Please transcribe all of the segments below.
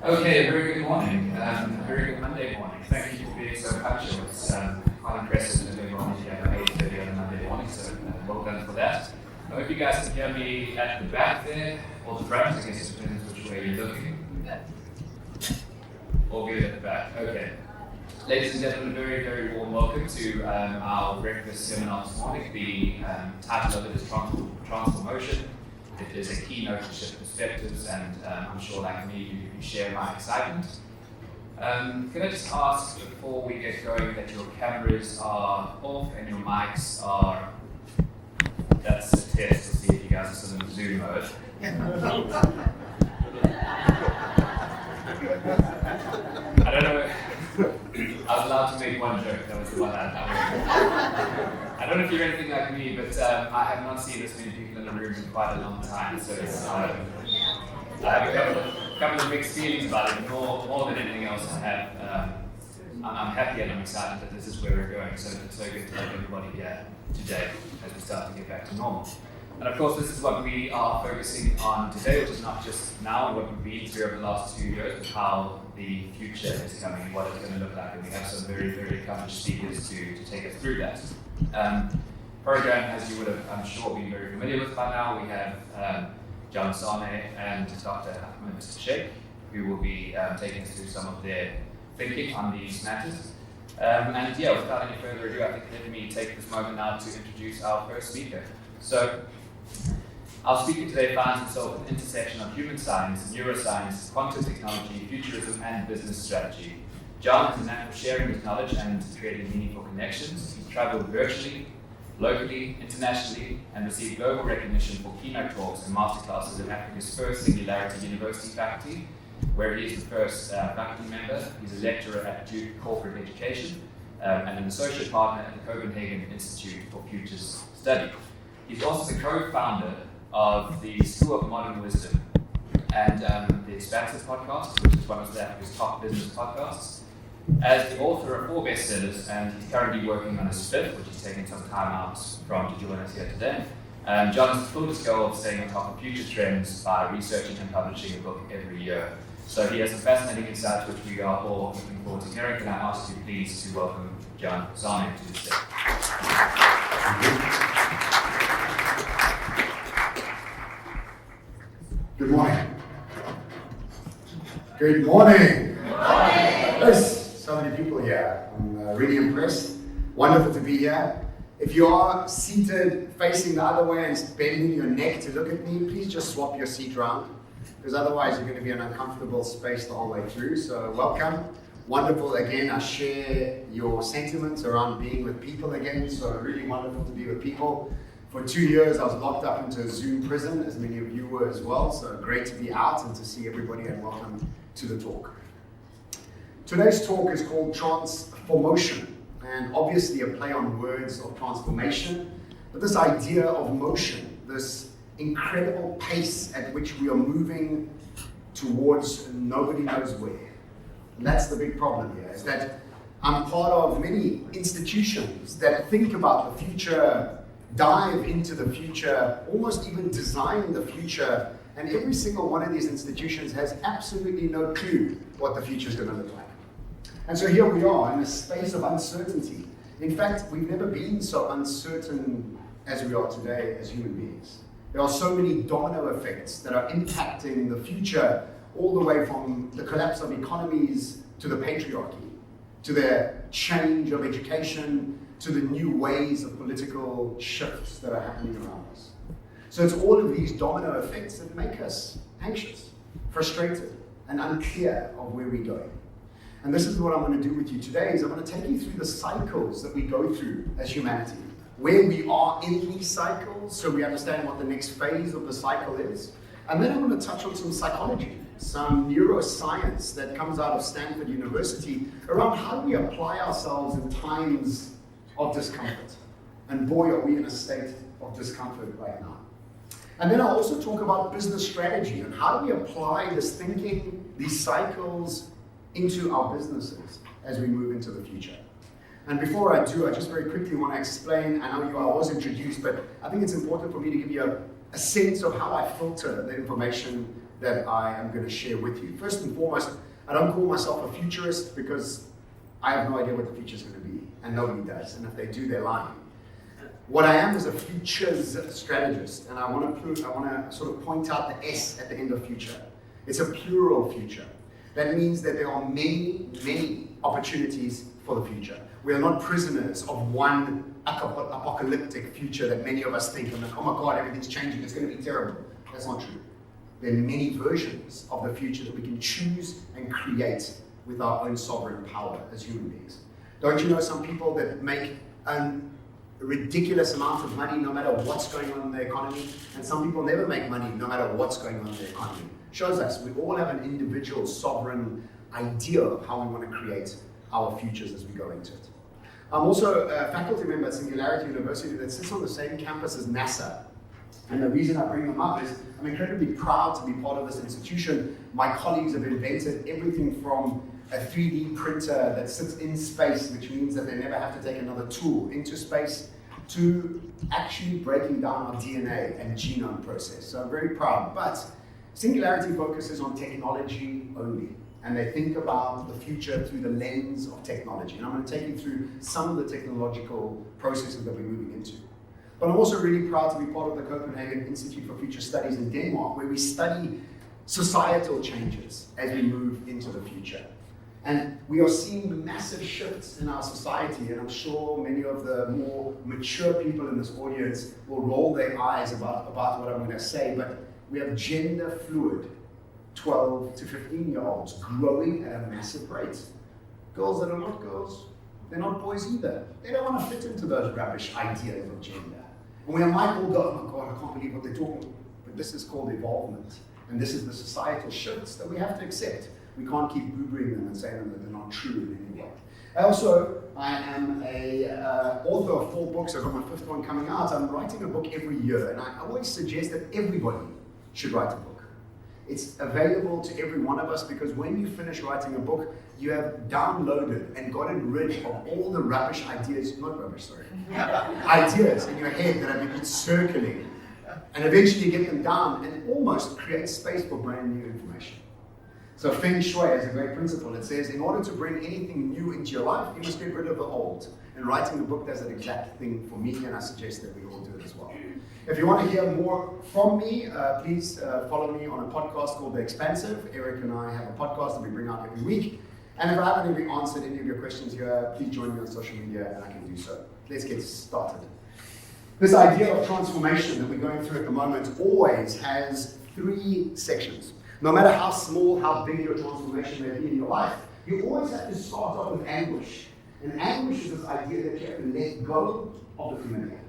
Okay, a very good morning. A very good Monday morning. Thank you for being so punctual. It's quite impressive that everyone is here at 8:30 on a Monday morning, so well done for that. I hope you guys can hear me at the back there, or the front. I guess it depends which way you're looking. All good at the back. Okay. Ladies and gentlemen, a very, very warm welcome to our breakfast seminar this morning. The title of it is TransForMotion. It is a keynote to shift perspectives, and I'm sure, like me, you share my excitement. Can I just ask, before we get going, that your cameras are off and your mics are... That's a test to see if you guys are still in Zoom mode. I don't know. I was allowed to make one joke. That was the one I don't know if you're anything like me, but I have not seen this many people in the room in quite a long time. So it's, I have a couple of mixed feelings about it. More than anything else, I'm happy and I'm excited that this is where we're going. So it's so good to have everybody here today as we start to get back to normal. And of course, this is what we are focusing on today, which is not just now and what we've been through over the last 2 years, but how the future is coming and what it's going to look like. And we have some very, very accomplished speakers to take us through that. Program, as you would have, I'm sure, been very familiar with by now, we have John Sanei and Dr. Ahmed, Shaikh, who will be taking us through some of their thinking on these matters. And yeah, without any further ado, I think let me take this moment now to introduce our first speaker. So, our speaker today finds himself at the intersection of human science, neuroscience, quantum technology, futurism, and business strategy. John is a man for sharing his knowledge and creating meaningful connections. He's traveled virtually, locally, internationally, and received global recognition for keynote talks and masterclasses in Africa's first Singularity University faculty, where he is the first faculty member. He's a lecturer at Duke Corporate Education and an associate partner at the Copenhagen Institute for Futures Study. He's also the co-founder of the School of Modern Wisdom and the Expansive podcast, which is one of Africa's top business podcasts. As the author of 4 bestsellers, and he's currently working on his 5th, which he's taken some time out from to join us here today. John has the fullest goal of staying on top of future trends by researching and publishing a book every year. So he has some fascinating insights which we are all looking forward to hearing. Can I ask you please to welcome John Sanei to the stage? Good morning. Good morning. Good morning. There's so many people here. I'm really impressed. Wonderful to be here. If you are seated facing the other way and bending your neck to look at me, please just swap your seat around, because otherwise you're going to be in an uncomfortable space the whole way through. So welcome. Wonderful again. I share your sentiments around being with people again. So really wonderful to be with people. For 2 years, I was locked up into a Zoom prison, as many of you were as well. So great to be out and to see everybody, and welcome to the talk. Today's talk is called TransForMotion, and obviously a play on words of transformation. But this idea of motion, this incredible pace at which we are moving towards nobody knows where. And that's the big problem here, is that I'm part of many institutions that think about the future, dive into the future, almost even design the future, and every single one of these institutions has absolutely no clue what the future is going to look like. And so here we are in a space of uncertainty. In fact, we've never been so uncertain as we are today as human beings. There are so many domino effects that are impacting the future, all the way from the collapse of economies to the patriarchy, to the change of education, to the new ways of political shifts that are happening around us. So it's all of these domino effects that make us anxious, frustrated, and unclear of where we're going. And this is what I'm going to do with you today, is I'm going to take you through the cycles that we go through as humanity, where we are in these cycles, so we understand what the next phase of the cycle is. And then I'm going to touch on some psychology, some neuroscience that comes out of Stanford University around how do we apply ourselves in times of discomfort. And boy, are we in a state of discomfort right now. And then I'll also talk about business strategy and how do we apply this thinking, these cycles, into our businesses as we move into the future. And before I do, I just very quickly want to explain, I know I was introduced, but I think it's important for me to give you a sense of how I filter the information that I am going to share with you. First and foremost, I don't call myself a futurist because I have no idea what the future is going to be, and nobody does. And if they do, they're lying. What I am is a futures strategist, and I want to sort of point out the S at the end of future. It's a plural future. That means that there are many, many opportunities for the future. We are not prisoners of one apocalyptic future that many of us think, and like, oh my God, everything's changing, it's going to be terrible. That's not true. There are many versions of the future that we can choose and create with our own sovereign power as human beings. Don't you know some people that make a ridiculous amount of money no matter what's going on in the economy, and some people never make money no matter what's going on in the economy? Shows us we all have an individual sovereign idea of how we want to create our futures as we go into it. I'm also a faculty member at Singularity University that sits on the same campus as NASA. And the reason I bring them up is I'm incredibly proud to be part of this institution. My colleagues have invented everything from a 3D printer that sits in space, which means that they never have to take another tool into space, to actually breaking down our DNA and genome process. So I'm very proud. But Singularity focuses on technology only, and they think about the future through the lens of technology. And I'm going to take you through some of the technological processes that we're moving into. But I'm also really proud to be part of the Copenhagen Institute for Future Studies in Denmark, where we study societal changes as we move into the future. And we are seeing massive shifts in our society, and I'm sure many of the more mature people in this audience will roll their eyes about what I'm going to say, but we have gender fluid 12 to 15-year-olds growing at a massive rate. Girls that are not girls, they're not boys either. They don't want to fit into those rubbish ideas of gender. And we might all go, oh my God, I can't believe what they're talking about. But this is called evolvement. And this is the societal shifts that we have to accept. We can't keep boobering them and saying that they're not true in any way. I am a author of 4 books. I've got my 5th one coming out. I'm writing a book every year, and I always suggest that everybody should write a book. It's available to every one of us because when you finish writing a book, you have downloaded and gotten rid of all the rubbish ideas, ideas in your head that have been circling. And eventually you get them down and almost create space for brand new information. So Feng Shui has a great principle. It says, in order to bring anything new into your life, you must get rid of the old. And writing a book does that exact thing for me, and I suggest that we all do it as well. If you want to hear more from me, please follow me on a podcast called The Expansive. Eric and I have a podcast that we bring out every week. And if I haven't answered any of your questions here, please join me on social media, and I can do so. Let's get started. This idea of transformation that we're going through at the moment always has 3 sections. No matter how small, how big your transformation may be in your life, you always have to start off with anguish. And anguish is this idea that you have to let go of the familiar.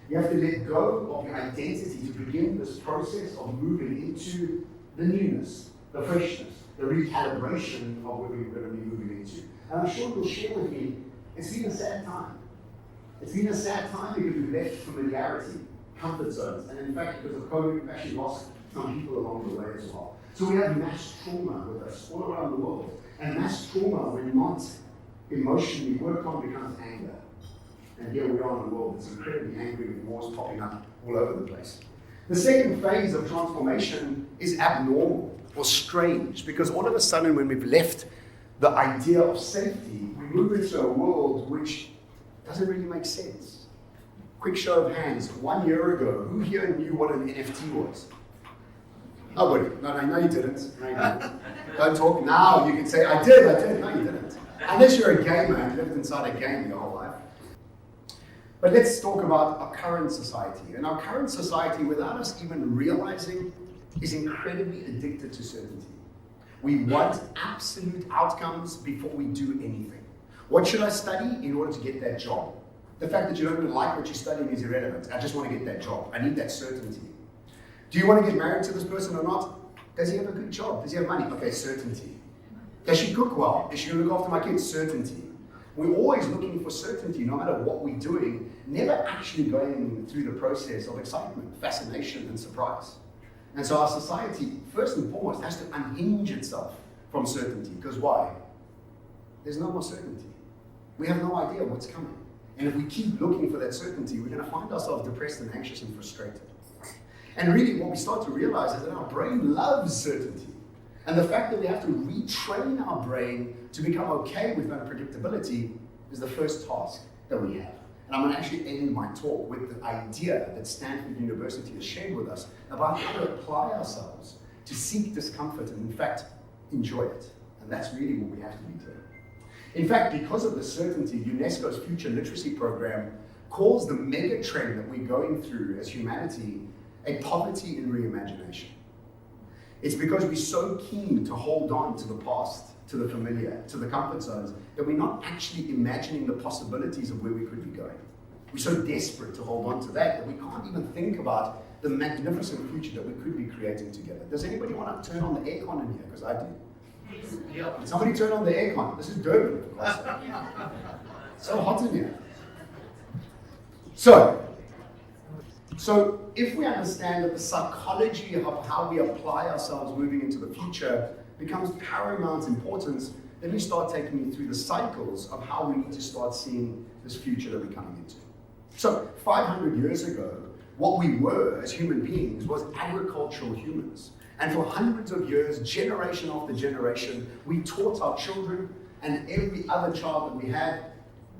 You have to let go of your identity to begin this process of moving into the newness, the freshness, the recalibration of what we're going to be moving into. And I'm sure you'll share with me, it's been a sad time. It's been a sad time because we've left familiarity, comfort zones, and in fact, because of COVID, we've actually lost some people along the way as well. So we have mass trauma with us all around the world. And mass trauma, when not emotionally worked on, becomes anger. And here we are in a world that's incredibly angry with wars popping up all over the place. The second phase of transformation is abnormal or strange, because all of a sudden when we've left the idea of safety, we move into a world which doesn't really make sense. Quick show of hands, 1 year ago, who here knew what an NFT was? Nobody. No, you didn't. No, you didn't. Don't talk now. You can say, I did. No, you didn't. Unless you're a gamer and lived inside a game your whole life. But let's talk about our current society. And our current society, without us even realizing, is incredibly addicted to certainty. We want absolute outcomes before we do anything. What should I study in order to get that job? The fact that you don't even like what you're studying is irrelevant. I just want to get that job. I need that certainty. Do you want to get married to this person or not? Does he have a good job? Does he have money? Okay, certainty. Does she cook well? Is she going to look after my kids? Certainty. We're always looking for certainty, no matter what we're doing, never actually going through the process of excitement, fascination, and surprise. And so our society, first and foremost, has to unhinge itself from certainty. Because why? There's no more certainty. We have no idea what's coming. And if we keep looking for that certainty, we're going to find ourselves depressed and anxious and frustrated. And really what we start to realize is that our brain loves certainty. And the fact that we have to retrain our brain to become okay with unpredictability is the first task that we have. And I'm going to actually end my talk with the idea that Stanford University has shared with us about how to apply ourselves to seek discomfort and, in fact, enjoy it. And that's really what we have to be doing. In fact, because of the certainty, UNESCO's Future Literacy Program calls the mega trend that we're going through as humanity a poverty in reimagination. It's because we're so keen to hold on to the past, to the familiar, to the comfort zones, that we're not actually imagining the possibilities of where we could be going. We're so desperate to hold on to that we can't even think about the magnificent future that we could be creating together. Does anybody want to turn on the aircon in here? Because I do. Can somebody turn on the aircon? This is Durban. So hot in here. So if we understand that the psychology of how we apply ourselves moving into the future becomes paramount importance, then we start taking you through the cycles of how we need to start seeing this future that we're coming into. So 500 years ago, what we were as human beings was agricultural humans. And for hundreds of years, generation after generation, we taught our children and every other child that we had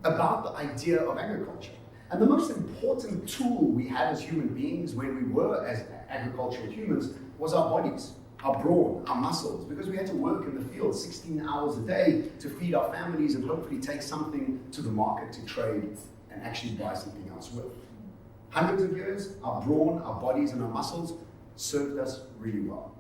about the idea of agriculture. And the most important tool we had as human beings when we were as agricultural humans was our bodies, our brawn, our muscles, because we had to work in the field 16 hours a day to feed our families and hopefully take something to the market to trade and actually buy something else with. Hundreds of years, our brawn, our bodies, and our muscles served us really well.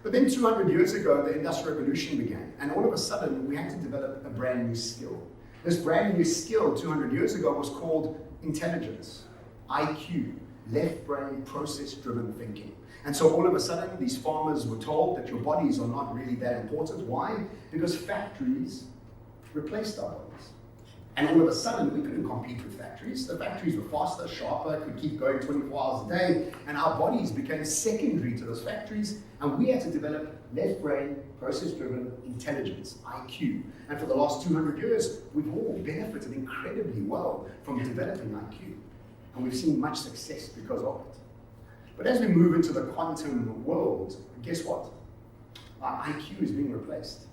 But then 200 years ago, the Industrial Revolution began, and all of a sudden, we had to develop a brand new skill. This brand new skill 200 years ago was called intelligence, IQ, left brain process-driven thinking. And so all of a sudden, these farmers were told that your bodies are not really that important. Why? Because factories replaced our bodies. And all of a sudden, we couldn't compete with factories. The factories were faster, sharper, could keep going 24 hours a day, and our bodies became secondary to those factories, and we had to develop left brain, process-driven intelligence, IQ. And for the last 200 years, we've all benefited incredibly well from developing IQ. And we've seen much success because of it. But as we move into the quantum world, guess what? Our IQ is being replaced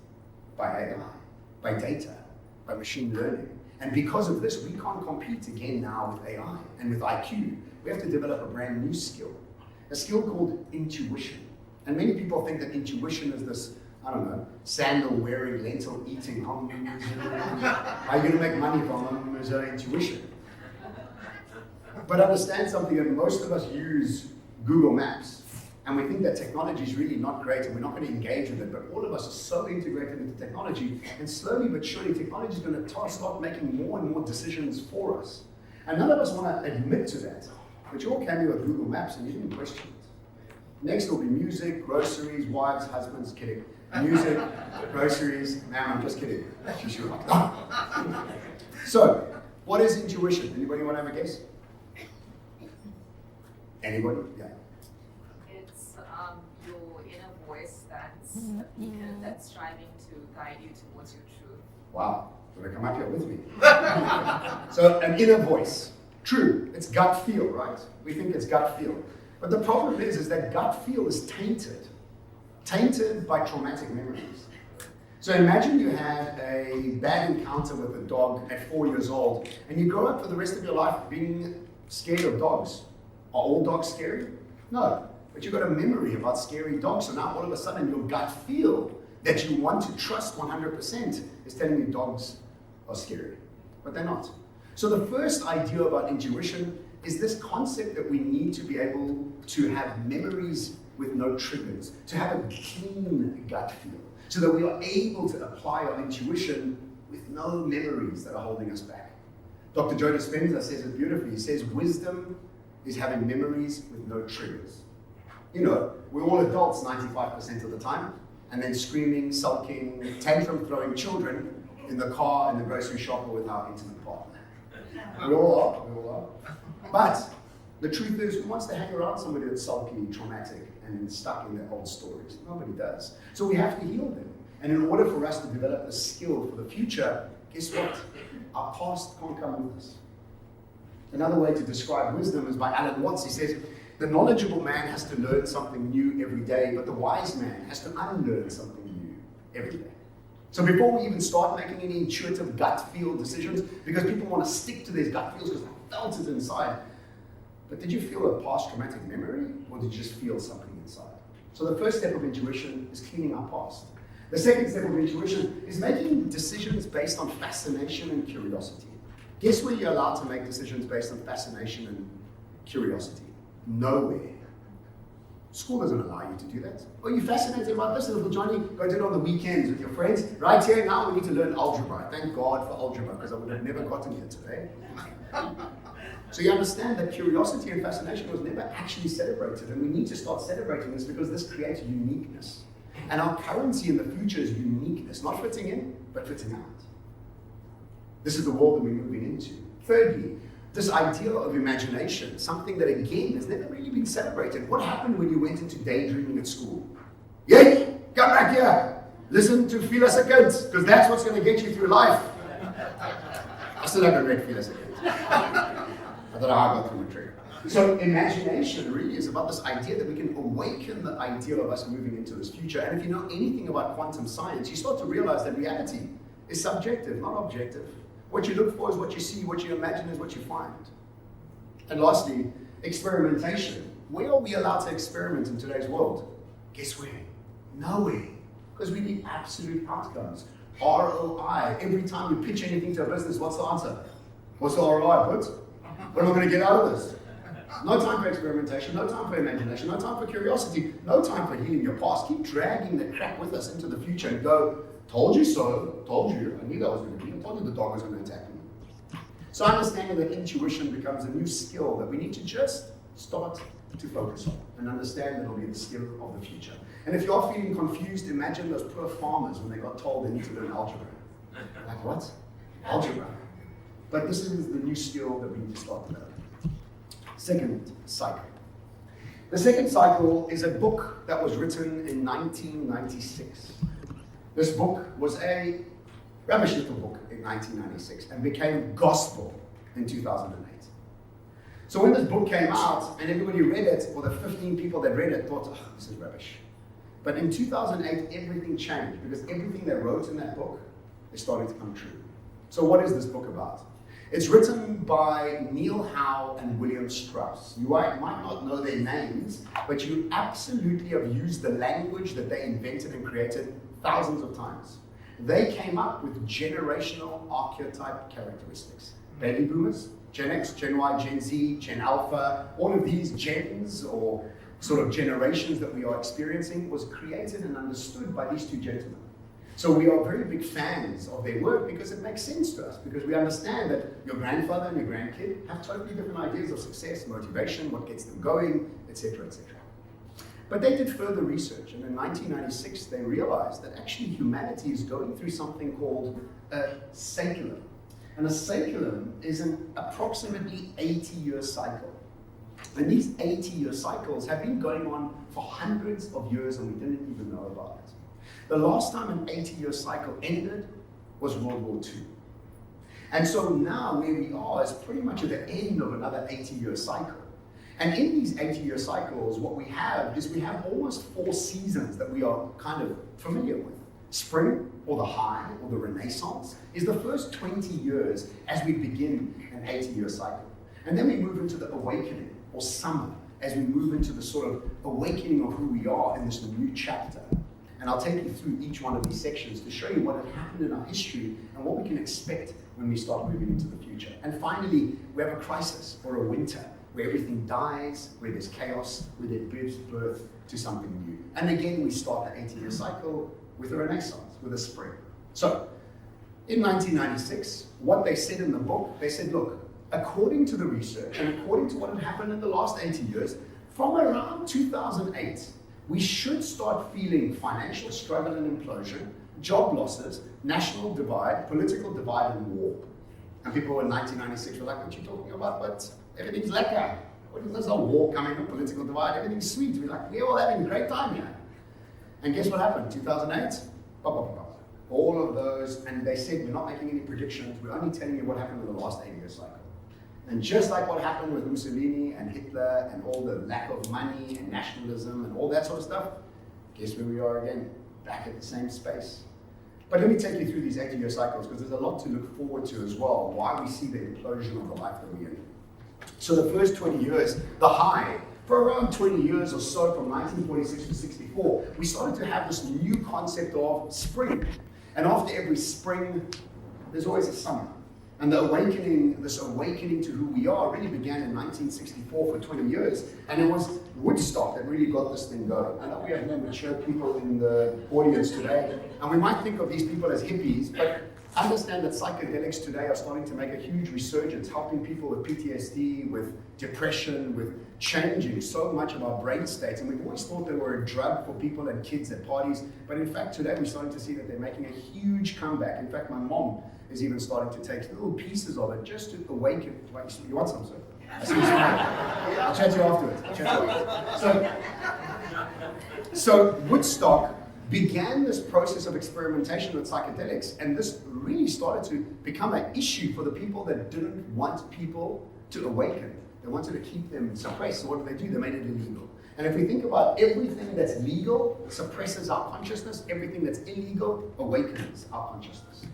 by AI, by data, by machine learning. And because of this, we can't compete again now with AI and with IQ. We have to develop a brand new skill, a skill called intuition. And many people think that intuition is this, I don't know, sandal-wearing, lentil-eating, how are you going to make money from intuition? But understand something, that most of us use Google Maps, and we think that technology is really not great and we're not going to engage with it, but all of us are so integrated into technology, and slowly but surely technology is going to start making more and more decisions for us. And none of us want to admit to that, but you all came here with Google Maps and you didn't question it. Next will be music, groceries, wives, husbands, kidding. Music, groceries, ma'am, I'm just kidding. She's sure like, oh. So, what is intuition? Anybody want to have a guess? Anybody? Yeah. It's your inner voice that's striving to guide you towards your truth. Wow, gonna come up here with me. So an inner voice. True, it's gut feel, right? We think it's gut feel. But the problem is that gut feel is tainted by traumatic memories. So imagine you had a bad encounter with a dog at 4 years old, and you grow up for the rest of your life being scared of dogs. Are all dogs scary? No. But you've got a memory about scary dogs, so now all of a sudden your gut feel that you want to trust 100% is telling you dogs are scary. But they're not. So the first idea about intuition is this concept that we need to be able to have memories with no triggers, to have a clean gut feel, so that we are able to apply our intuition with no memories that are holding us back. Dr. Joe Dispenza says it beautifully. He says, wisdom is having memories with no triggers. You know, we're all adults 95% of the time, and then screaming, sulking, tantrum-throwing children in the car, in the grocery shop, or with our intimate partner. We all are. But the truth is, who wants to hang around somebody that's sulky, traumatic, and stuck in their old stories? Nobody does. So we have to heal them. And in order for us to develop a skill for the future, guess what? Our past can't come with us. Another way to describe wisdom is by Alan Watts. He says, The knowledgeable man has to learn something new every day, but the wise man has to unlearn something new every day. So before we even start making any intuitive gut feel decisions, because people want to stick to these gut feels because they felt it inside, but did you feel a past traumatic memory, or did you just feel something inside? So the first step of intuition is cleaning our past. The second step of intuition is making decisions based on fascination and curiosity. Guess where you're allowed to make decisions based on fascination and curiosity? Nowhere. School doesn't allow you to do that. Are you fascinated about this, little Johnny? Go do it on the weekends with your friends. Right here now, we need to learn algebra. Thank God for algebra, because I would have never gotten here today. So you understand that curiosity and fascination was never actually celebrated, and we need to start celebrating this because this creates uniqueness. And our currency in the future is uniqueness, not fitting in, but fitting out. This is the world that we're moving into. Thirdly, this idea of imagination, something that again has never really been celebrated. What happened when you went into daydreaming at school? Yay, come back here. Listen to Feel a Second, because that's what's going to get you through life. I still haven't read Feel a Second. I don't know how I got through my trigger. So imagination really is about this idea that we can awaken the idea of us moving into this future. And if you know anything about quantum science, you start to realize that reality is subjective, not objective. What you look for is what you see, what you imagine is what you find. And lastly, experimentation. Where are we allowed to experiment in today's world? Guess where? Nowhere. Because we need absolute outcomes. ROI. Every time you pitch anything to a business, what's the answer? What's the ROI, Put? What am I going to get out of this? No time for experimentation, no time for imagination, no time for curiosity, no time for healing your past. Keep dragging the crap with us into the future and go, told you so, told you, I knew that was going to be, I told you the dog was going to attack me. So understanding that intuition becomes a new skill that we need to just start to focus on and understand that it'll be the skill of the future. And if you're feeling confused, imagine those poor farmers when they got told they need to learn algebra. Like what? Algebra. But this is the new skill that we need to start developing. Second cycle. The second cycle is a book that was written in 1996. This book was a rubbish little book in 1996 and became gospel in 2008. So when this book came out and everybody read it, or the 15 people that read it thought, oh, this is rubbish. But in 2008, everything changed because everything they wrote in that book is starting to come true. So what is this book about? It's written by Neil Howe and William Strauss. You might not know their names, but you absolutely have used the language that they invented and created thousands of times. They came up with generational archetype characteristics. Baby boomers, Gen X, Gen Y, Gen Z, Gen Alpha, all of these gens or sort of generations that we are experiencing was created and understood by these two gentlemen. So we are very big fans of their work because it makes sense to us, because we understand that your grandfather and your grandkid have totally different ideas of success, motivation, what gets them going, etc., etc. But they did further research, and in 1996 they realized that actually humanity is going through something called a saeculum. And a saeculum is an approximately 80-year cycle. And these 80-year cycles have been going on for hundreds of years and we didn't even know about it. The last time an 80-year cycle ended was World War II. And so now where we are is pretty much at the end of another 80-year cycle. And in these 80-year cycles, what we have is we have almost 4 seasons that we are kind of familiar with. Spring, or the high, or the renaissance, is the first 20 years as we begin an 80-year cycle. And then we move into the awakening, or summer, as we move into the sort of awakening of who we are in this new chapter. And I'll take you through each one of these sections to show you what had happened in our history and what we can expect when we start moving into the future. And finally, we have a crisis or a winter where everything dies, where there's chaos, where there gives birth to something new. And again, we start the 80-year cycle with a renaissance, with a spring. So, in 1996, what they said in the book, they said, look, according to the research and according to what had happened in the last 80 years, from around 2008, we should start feeling financial struggle and implosion, job losses, national divide, political divide, and war. And people in 1996 were like, what are you talking about? But everything's lekker. There's no war coming, no political divide, everything's sweet. We're like, we're all having a great time here. And guess what happened? 2008, all of those, and they said, we're not making any predictions, we're only telling you what happened in the last 8-year cycle. And just like what happened with Mussolini and Hitler and all the lack of money and nationalism and all that sort of stuff, guess where we are again? Back at the same space. But let me take you through these 80-year cycles, because there's a lot to look forward to as well, why we see the implosion of the life that we're in. So the first 20 years, the high, for around 20 years or so, from 1946 to 64, we started to have this new concept of spring. And after every spring, there's always a summer. And the awakening, this awakening to who we are, really began in 1964 for 20 years. And it was Woodstock that really got this thing going. I know we have more mature people in the audience today, and we might think of these people as hippies, but understand that psychedelics today are starting to make a huge resurgence, helping people with PTSD, with depression, with changing so much of our brain states. And we've always thought they were a drug for people and kids at parties, but in fact today we're starting to see that they're making a huge comeback. In fact, my mom is even starting to take little pieces of it just to awaken. You want some, sir? I'll chat to you afterwards. So Woodstock began this process of experimentation with psychedelics, and this really started to become an issue for the people that didn't want people to awaken. They wanted to keep them suppressed. So what did they do? They made it illegal. And if we think about everything that's legal suppresses our consciousness, everything that's illegal awakens our consciousness.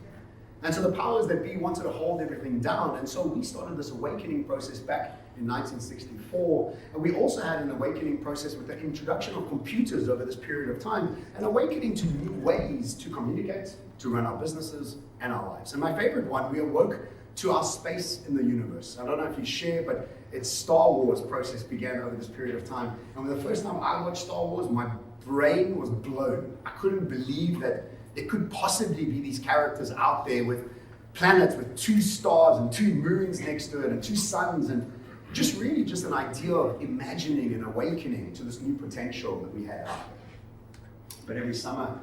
And so the powers that be wanted to hold everything down, and so we started this awakening process back in 1964, and we also had an awakening process with the introduction of computers over this period of time, an awakening to new ways to communicate, to run our businesses and our lives. And my favorite one, we awoke to our space in the universe. I don't know if you share, but it's Star Wars process began over this period of time. And the first time I watched Star Wars, my brain was blown. I couldn't believe that there could possibly be these characters out there with planets with 2 stars and 2 moons next to it and 2 suns, and just an idea of imagining and awakening to this new potential that we had out there. But every summer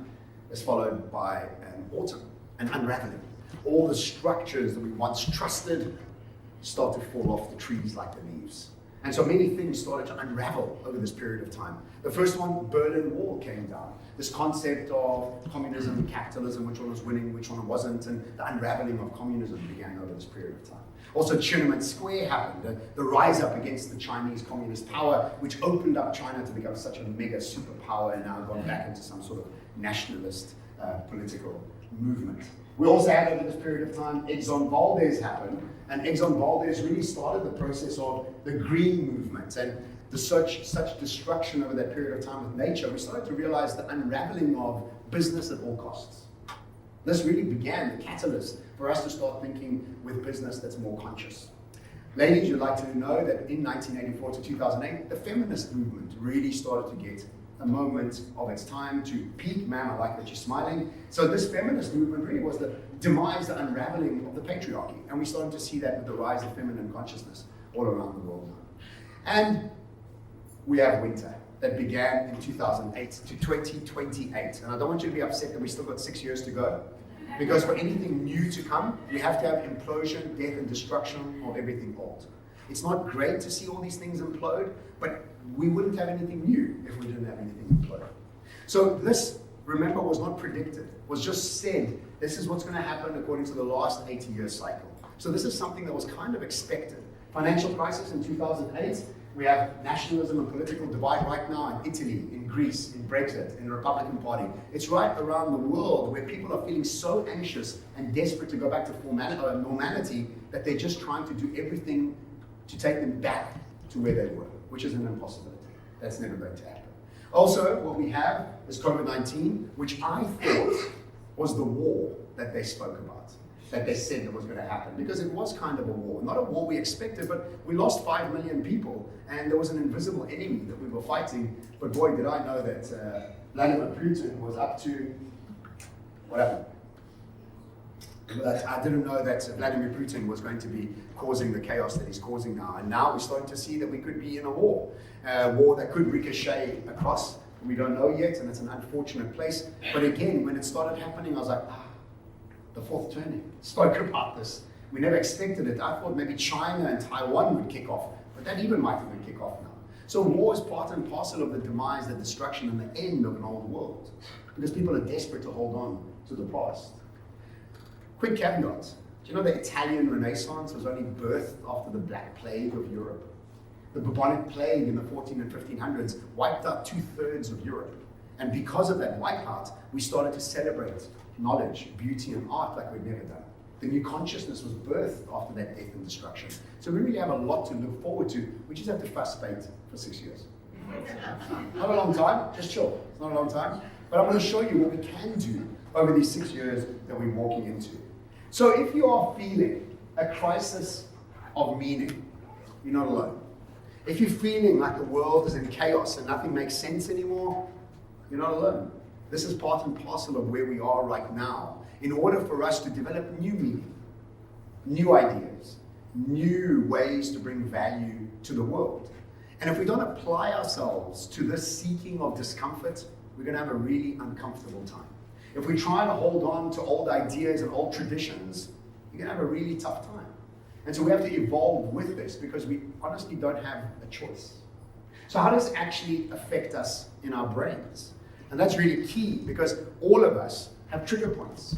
is followed by an autumn, an unraveling. All the structures that we once trusted start to fall off the trees like the leaves. And so many things started to unravel over this period of time. The first one, Berlin Wall, came down. This concept of communism, capitalism, which one was winning, which one wasn't, and the unraveling of communism began over this period of time. Also, Tiananmen Square happened, the rise up against the Chinese communist power, which opened up China to become such a mega superpower and now gone back into some sort of nationalist political movement. We also had over this period of time, Exxon Valdez happened, and Exxon Valdez really started the process of the green movement and the such destruction over that period of time with nature. We started to realize the unraveling of business at all costs. This really began the catalyst for us to start thinking with business that's more conscious. Ladies, you'd like to know that in 1984 to 2008, the feminist movement really started to get a moment of its time to peak. Ma'am, I like that you're smiling. So this feminist movement really was the demise, the unraveling of the patriarchy. And we started to see that with the rise of feminine consciousness all around the world now. And we have winter that began in 2008 to 2028. And I don't want you to be upset that we still got 6 years to go. Because for anything new to come, we have to have implosion, death, and destruction of everything old. It's not great to see all these things implode, but we wouldn't have anything new if we didn't have anything implode. So this, remember, was not predicted, was just said, this is what's going to happen according to the last 80-year cycle. So this is something that was kind of expected. Financial crisis in 2008, we have nationalism and political divide right now in Italy, in Greece, in Brexit, in the Republican Party. It's right around the world where people are feeling so anxious and desperate to go back to normality that they're just trying to do everything to take them back to where they were, which is an impossibility. That's never going to happen. Also, what we have is COVID-19, which I thought was the war that they spoke about, that they said that was going to happen, because it was kind of a war. Not a war we expected, but we lost 5 million people, and there was an invisible enemy that we were fighting. But boy, did I know that Vladimir Putin was up to, what happened? But I didn't know that Vladimir Putin was going to be causing the chaos that he's causing now. And now we're starting to see that we could be in a war that could ricochet across. We don't know yet, and it's an unfortunate place. But again, when it started happening, I was like, the fourth turning spoke about this. We never expected it. I thought maybe China and Taiwan would kick off, but that even might even kick off now. So war is part and parcel of the demise, the destruction, and the end of an old world, because people are desperate to hold on to the past. Quick caveat, Do you know the Italian Renaissance was only birthed after the Black Plague of Europe? The bubonic plague in the 14 and 1500s wiped out 2/3 of Europe. And because of that wipeout, we started to celebrate knowledge, beauty, and art like we'd never done. The new consciousness was birthed after that death and destruction. So we really have a lot to look forward to. We just have to fuss paint for 6 years. Not a long time, just chill. It's not a long time. But I'm going to show you what we can do over these 6 years that we're walking into. So if you are feeling a crisis of meaning, you're not alone. If you're feeling like the world is in chaos and nothing makes sense anymore, you're not alone. This is part and parcel of where we are right now. In order for us to develop new meaning, new ideas, new ways to bring value to the world. And if we don't apply ourselves to this seeking of discomfort, we're going to have a really uncomfortable time. If we try to hold on to old ideas and old traditions, you're going to have a really tough time. And so we have to evolve with this because we honestly don't have a choice. So how does it actually affect us in our brains? And that's really key because all of us have trigger points.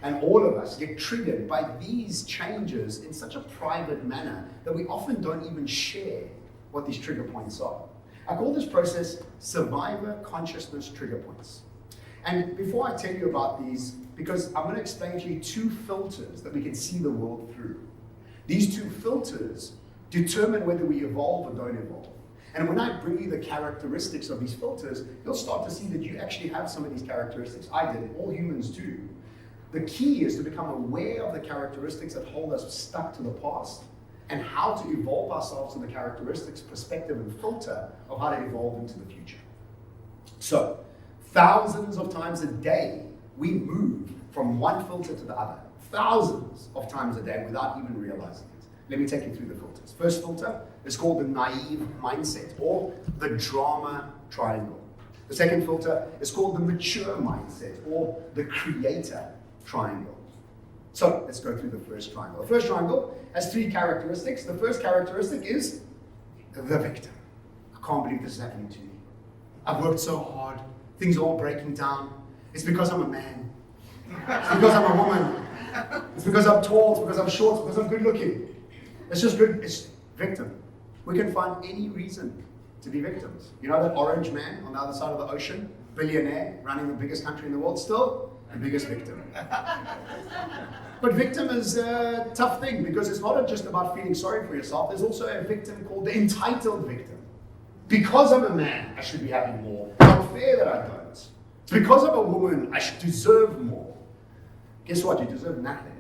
And all of us get triggered by these changes in such a private manner that we often don't even share what these trigger points are. I call this process survivor consciousness trigger points. And before I tell you about these, because I'm going to explain to you 2 filters that we can see the world through. These 2 filters determine whether we evolve or don't evolve. And when I bring you the characteristics of these filters, you'll start to see that you actually have some of these characteristics. I did, all humans do. The key is to become aware of the characteristics that hold us stuck to the past and how to evolve ourselves to the characteristics, perspective, and filter of how to evolve into the future. So, thousands of times a day, we move from one filter to the other. Thousands of times a day without even realizing it. Let me take you through the filters. First filter is called the naive mindset or the drama triangle. The second filter is called the mature mindset or the creator triangle. So let's go through the first triangle. The first triangle has 3 characteristics. The first characteristic is the victim. I can't believe this is happening to me. I've worked so hard. Things are all breaking down. It's because I'm a man. It's because I'm a woman. It's because I'm tall. It's because I'm short. It's because I'm good looking. It's just good. It's victim. We can find any reason to be victims. You know that orange man on the other side of the ocean, billionaire, running the biggest country in the world, still the biggest victim. But victim is a tough thing because it's not just about feeling sorry for yourself. There's also a victim called the entitled victim. Because I'm a man, I should be having more. It's not fair that I don't. It's because I'm a woman, I should deserve more. Guess what? You deserve nothing.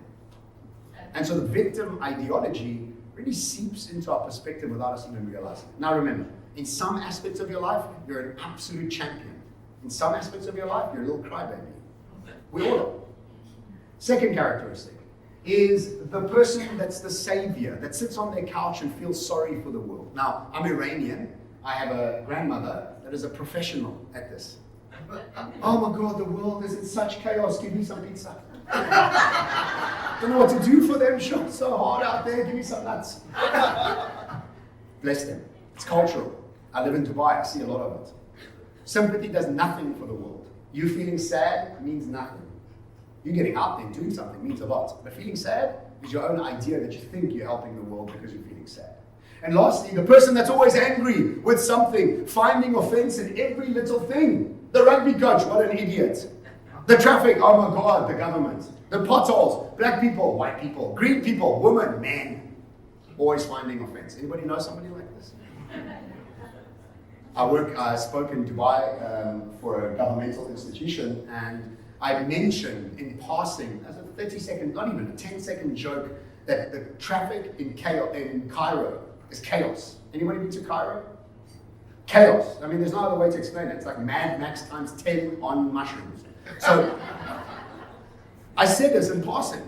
And so the victim ideology really seeps into our perspective without us even realizing it. Now remember, in some aspects of your life, you're an absolute champion. In some aspects of your life, you're a little crybaby. We all are. Second characteristic is the person that's the savior, that sits on their couch and feels sorry for the world. Now, I'm Iranian. I have a grandmother that is a professional at this. Oh my God, the world is in such chaos. Give me some pizza. Don't know what to do for them. Shot so hard out there. Give me some nuts. Bless them. It's cultural. I live in Dubai. I see a lot of it. Sympathy does nothing for the world. You feeling sad means nothing. You getting out there and doing something means a lot. But feeling sad is your own idea that you think you're helping the world because you're feeling sad. And lastly, the person that's always angry with something, finding offense in every little thing. The rugby coach, what an idiot. The traffic, oh my God, the government. The potholes, black people, white people, green people, women, men. Always finding offense. Anybody know somebody like this? I spoke in Dubai for a governmental institution, and I mentioned in passing, as a 30-second, not even a 10-second joke, that the traffic in Cairo is chaos. Anybody been to Cairo? Chaos. I mean, there's no other way to explain it. It's like Mad Max times 10 on mushrooms. So, I said this in passing.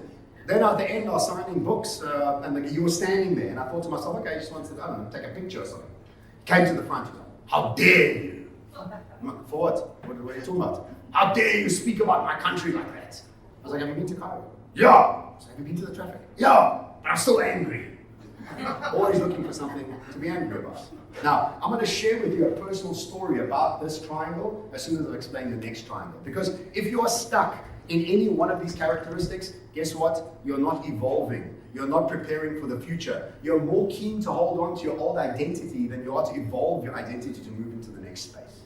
Then at the end, I was signing books, and you were standing there, and I thought to myself, okay, I just wanted to, I don't know, take a picture or something. Came to the front, how dare you? I'm like, for what? What are you talking about? How dare you speak about my country like that? I was like, have you been to Cairo? Yeah. I was like, have you been to the traffic? Yeah, but I'm still angry. Always looking for something to be angry about. Now, I'm going to share with you a personal story about this triangle as soon as I explain the next triangle. Because if you are stuck in any one of these characteristics, guess what? You're not evolving. You're not preparing for the future. You're more keen to hold on to your old identity than you are to evolve your identity to move into the next space.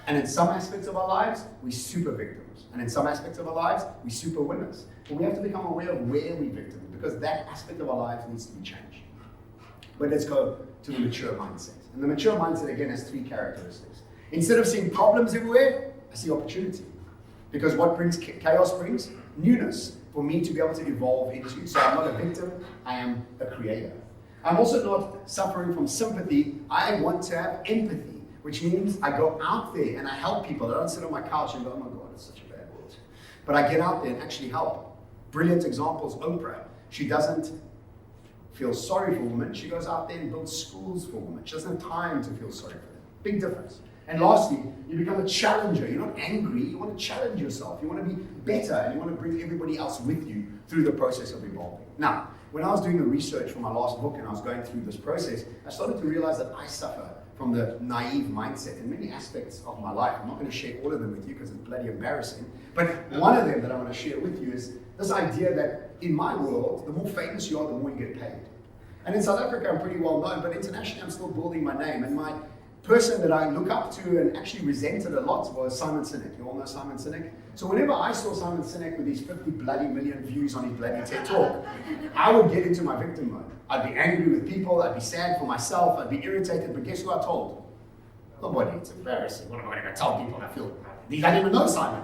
And in some aspects of our lives, we're super victims. And in some aspects of our lives, we're super winners. But we have to become aware of where we're victims, because that aspect of our lives needs to be changed. But let's go to the mature mindset. And the mature mindset, again, has 3 characteristics. Instead of seeing problems everywhere, I see opportunity. Because what brings chaos brings newness for me to be able to evolve into. So I'm not a victim, I am a creator. I'm also not suffering from sympathy. I want to have empathy, which means I go out there and I help people. I don't sit on my couch and go, oh my God, it's such a bad world. But I get out there and actually help. Brilliant examples, Oprah. She doesn't feel sorry for women. She goes out there and builds schools for women. She doesn't have time to feel sorry for them. Big difference. And lastly, you become a challenger. You're not angry. You want to challenge yourself. You want to be better, and you want to bring everybody else with you through the process of evolving. Now, when I was doing the research for my last book and I was going through this process, I started to realize that I suffer from the naive mindset in many aspects of my life. I'm not going to share all of them with you because it's bloody embarrassing. But one of them that I want to share with you is this idea that in my world, the more famous you are, the more you get paid. And in South Africa, I'm pretty well known, but internationally, I'm still building my name. And my person that I look up to and actually resented a lot was Simon Sinek. You all know Simon Sinek? So whenever I saw Simon Sinek with these 50 bloody million views on his bloody TED Talk, I would get into my victim mode. I'd be angry with people, I'd be sad for myself, I'd be irritated, but guess who I told? Nobody. It's embarrassing. What am I going to tell people? I don't even know Simon.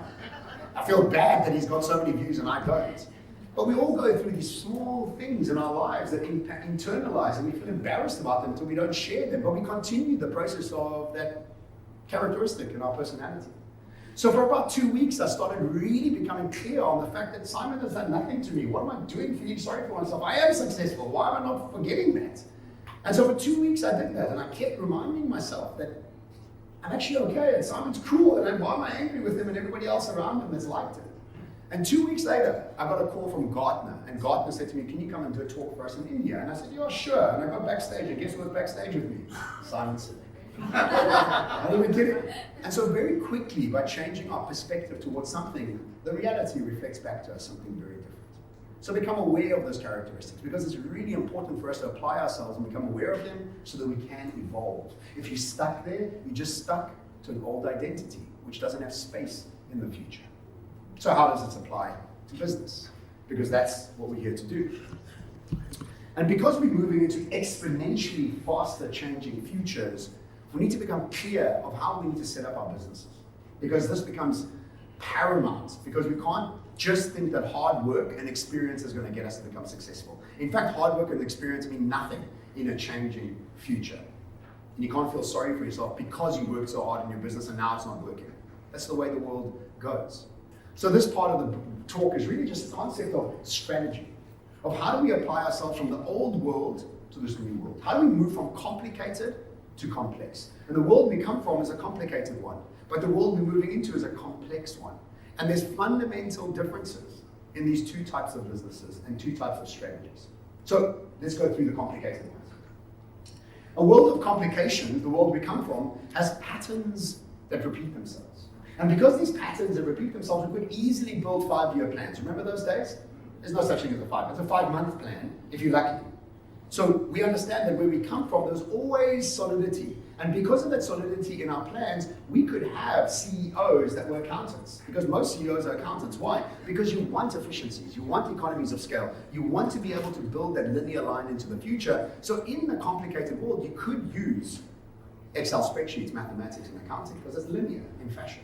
I feel bad that he's got so many views and I don't. But we all go through these small things in our lives that internalize, and we feel embarrassed about them until we don't share them. But we continue the process of that characteristic in our personality. So for about 2 weeks, I started really becoming clear on the fact that Simon has done nothing to me. What am I doing feeling sorry for myself? I am successful. Why am I not forgetting that? And so for 2 weeks, I did that, and I kept reminding myself that I'm actually okay, and Simon's cool, and why am I angry with him and everybody else around him that's liked it? And 2 weeks later, I got a call from Gartner, and Gartner said to me, can you come and do a talk for us in India? And I said, yeah, sure. And I got backstage, and guess who was backstage with me? Simon Sinek. I didn't even get it. And so very quickly, by changing our perspective towards something, the reality reflects back to us something very different. So become aware of those characteristics, because it's really important for us to apply ourselves and become aware of them so that we can evolve. If you're stuck there, you're just stuck to an old identity, which doesn't have space in the future. So how does this apply to business? Because that's what we're here to do. And because we're moving into exponentially faster changing futures, we need to become clear of how we need to set up our businesses. Because this becomes paramount, because we can't just think that hard work and experience is going to get us to become successful. In fact, hard work and experience mean nothing in a changing future. And you can't feel sorry for yourself because you worked so hard in your business and now it's not working. That's the way the world goes. So this part of the talk is really just the concept of strategy, of how do we apply ourselves from the old world to this new world? How do we move from complicated to complex? And the world we come from is a complicated one, but the world we're moving into is a complex one. And there's fundamental differences in these 2 types of businesses and 2 types of strategies. So let's go through the complicated ones. A world of complications, the world we come from, has patterns that repeat themselves. And because these patterns that repeat themselves, we could easily build 5-year plans. Remember those days? There's no such thing as a 5. It's a 5-month plan, if you're lucky. So we understand that where we come from, there's always solidity. And because of that solidity in our plans, we could have CEOs that were accountants. Because most CEOs are accountants. Why? Because you want efficiencies. You want economies of scale. You want to be able to build that linear line into the future. So in the complicated world, you could use Excel spreadsheets, mathematics, and accounting because it's linear in fashion.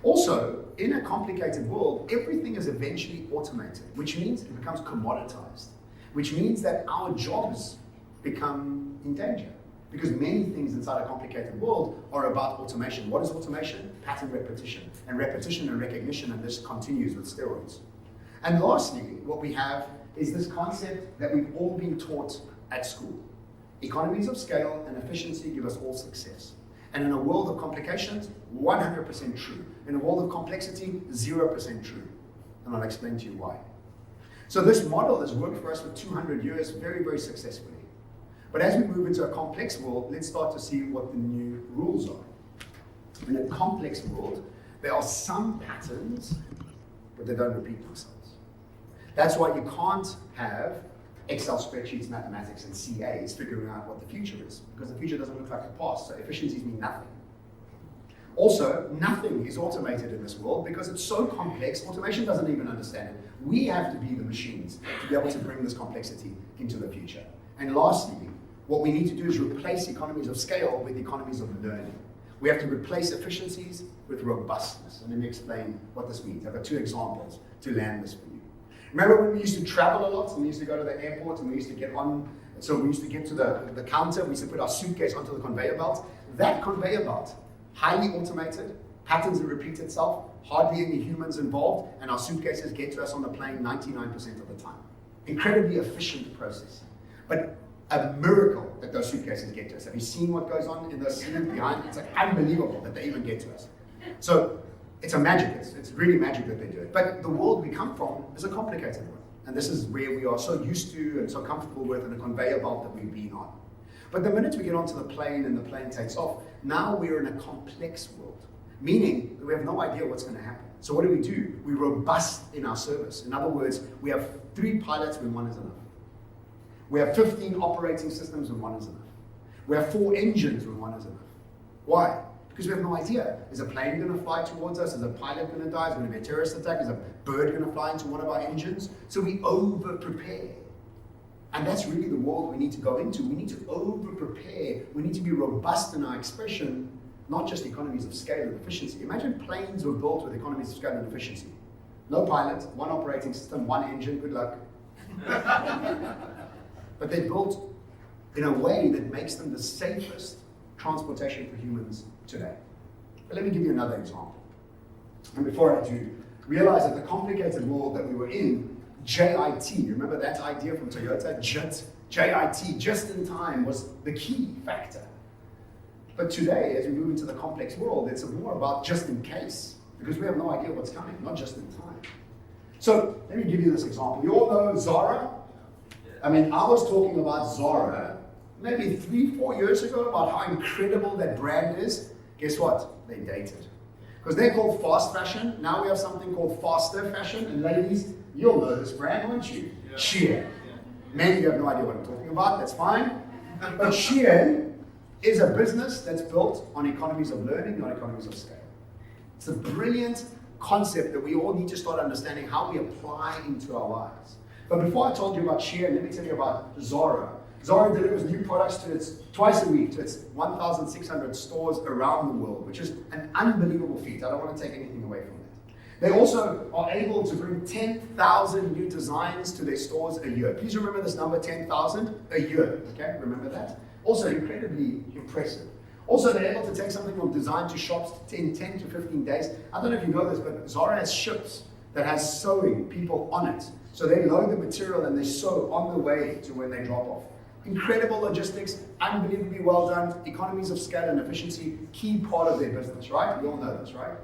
Also, in a complicated world, everything is eventually automated, which means it becomes commoditized, which means that our jobs become in danger. Because many things inside a complicated world are about automation. What is automation? Pattern repetition. And repetition and recognition, and this continues with steroids. And lastly, what we have is this concept that we've all been taught at school. Economies of scale and efficiency give us all success. And in a world of complications, 100% true. In a world of complexity, 0% true. And I'll explain to you why. So this model has worked for us for 200 years very, very successfully. But as we move into a complex world, let's start to see what the new rules are. In a complex world, There are some patterns, but they don't repeat themselves. That's why you can't have Excel spreadsheets, mathematics, and CAs figuring out what the future is, because the future doesn't look like the past, so efficiencies mean nothing. Also, nothing is automated in this world because it's so complex, automation doesn't even understand it. We have to be the machines to be able to bring this complexity into the future. And lastly, what we need to do is replace economies of scale with economies of learning. We have to replace efficiencies with robustness. And let me explain what this means. I've got 2 examples to land this for you. Remember when we used to travel a lot and we used to go to the airport and we used to get on, so we used to get to the counter, we used to put our suitcase onto the conveyor belt. That conveyor belt, highly automated, patterns that repeat itself, hardly any humans involved, and our suitcases get to us on the plane 99% of the time. Incredibly efficient process. But a miracle that those suitcases get to us. Have you seen what goes on in those scenes behind? It's like unbelievable that they even get to us. So it's a magic. It's really magic that they do it. But the world we come from is a complicated one. And this is where we are so used to and so comfortable with, and a conveyor belt that we've been on. But the minute we get onto the plane and the plane takes off, now we're in a complex world, meaning that we have no idea what's going to happen. So what do? We're robust in our service. In other words, we have 3 pilots when 1 is enough. We have 15 operating systems when 1 is enough. We have 4 engines when 1 is enough. Why? Because we have no idea. Is a plane going to fly towards us? Is a pilot going to die? Is there going to be a terrorist attack? Is a bird going to fly into one of our engines? So we over-prepare. And that's really the world we need to go into. We need to over-prepare. We need to be robust in our expression, not just economies of scale and efficiency. Imagine planes were built with economies of scale and efficiency. No pilot, 1 operating system, 1 engine, good luck. But they're built in a way that makes them the safest transportation for humans today. But let me give you another example. And before I do, realize that the complicated world that we were in, JIT, remember that idea from Toyota? JIT, just in time, was the key factor. But today, as we move into the complex world, it's more about just in case, because we have no idea what's coming, not just in time. So let me give you this example. You all know Zara? I mean, I was talking about Zara maybe 3-4 years ago about how incredible that brand is. Guess what? They dated. Because they're called fast fashion. Now we have something called faster fashion. And ladies, you'll know this brand, won't you? Yeah. Shein. Men, you have no idea what I'm talking about. That's fine. But Shein is a business that's built on economies of learning, not economies of scale. It's a brilliant concept that we all need to start understanding how we apply into our lives. But before I told you about Shein, let me tell you about Zara. Zara delivers new products to twice a week to its 1,600 stores around the world, which is an unbelievable feat. I don't want to take anything away from that. They also are able to bring 10,000 new designs to their stores a year. Please remember this number, 10,000 a year. Okay, remember that? Also incredibly impressive. Also, they're able to take something from design to shops in 10 to 15 days. I don't know if you know this, but Zara has ships that has sewing people on it. So they load the material and they sew on the way to when they drop off. Incredible logistics, unbelievably well done, economies of scale and efficiency, key part of their business, right? You all know this, right?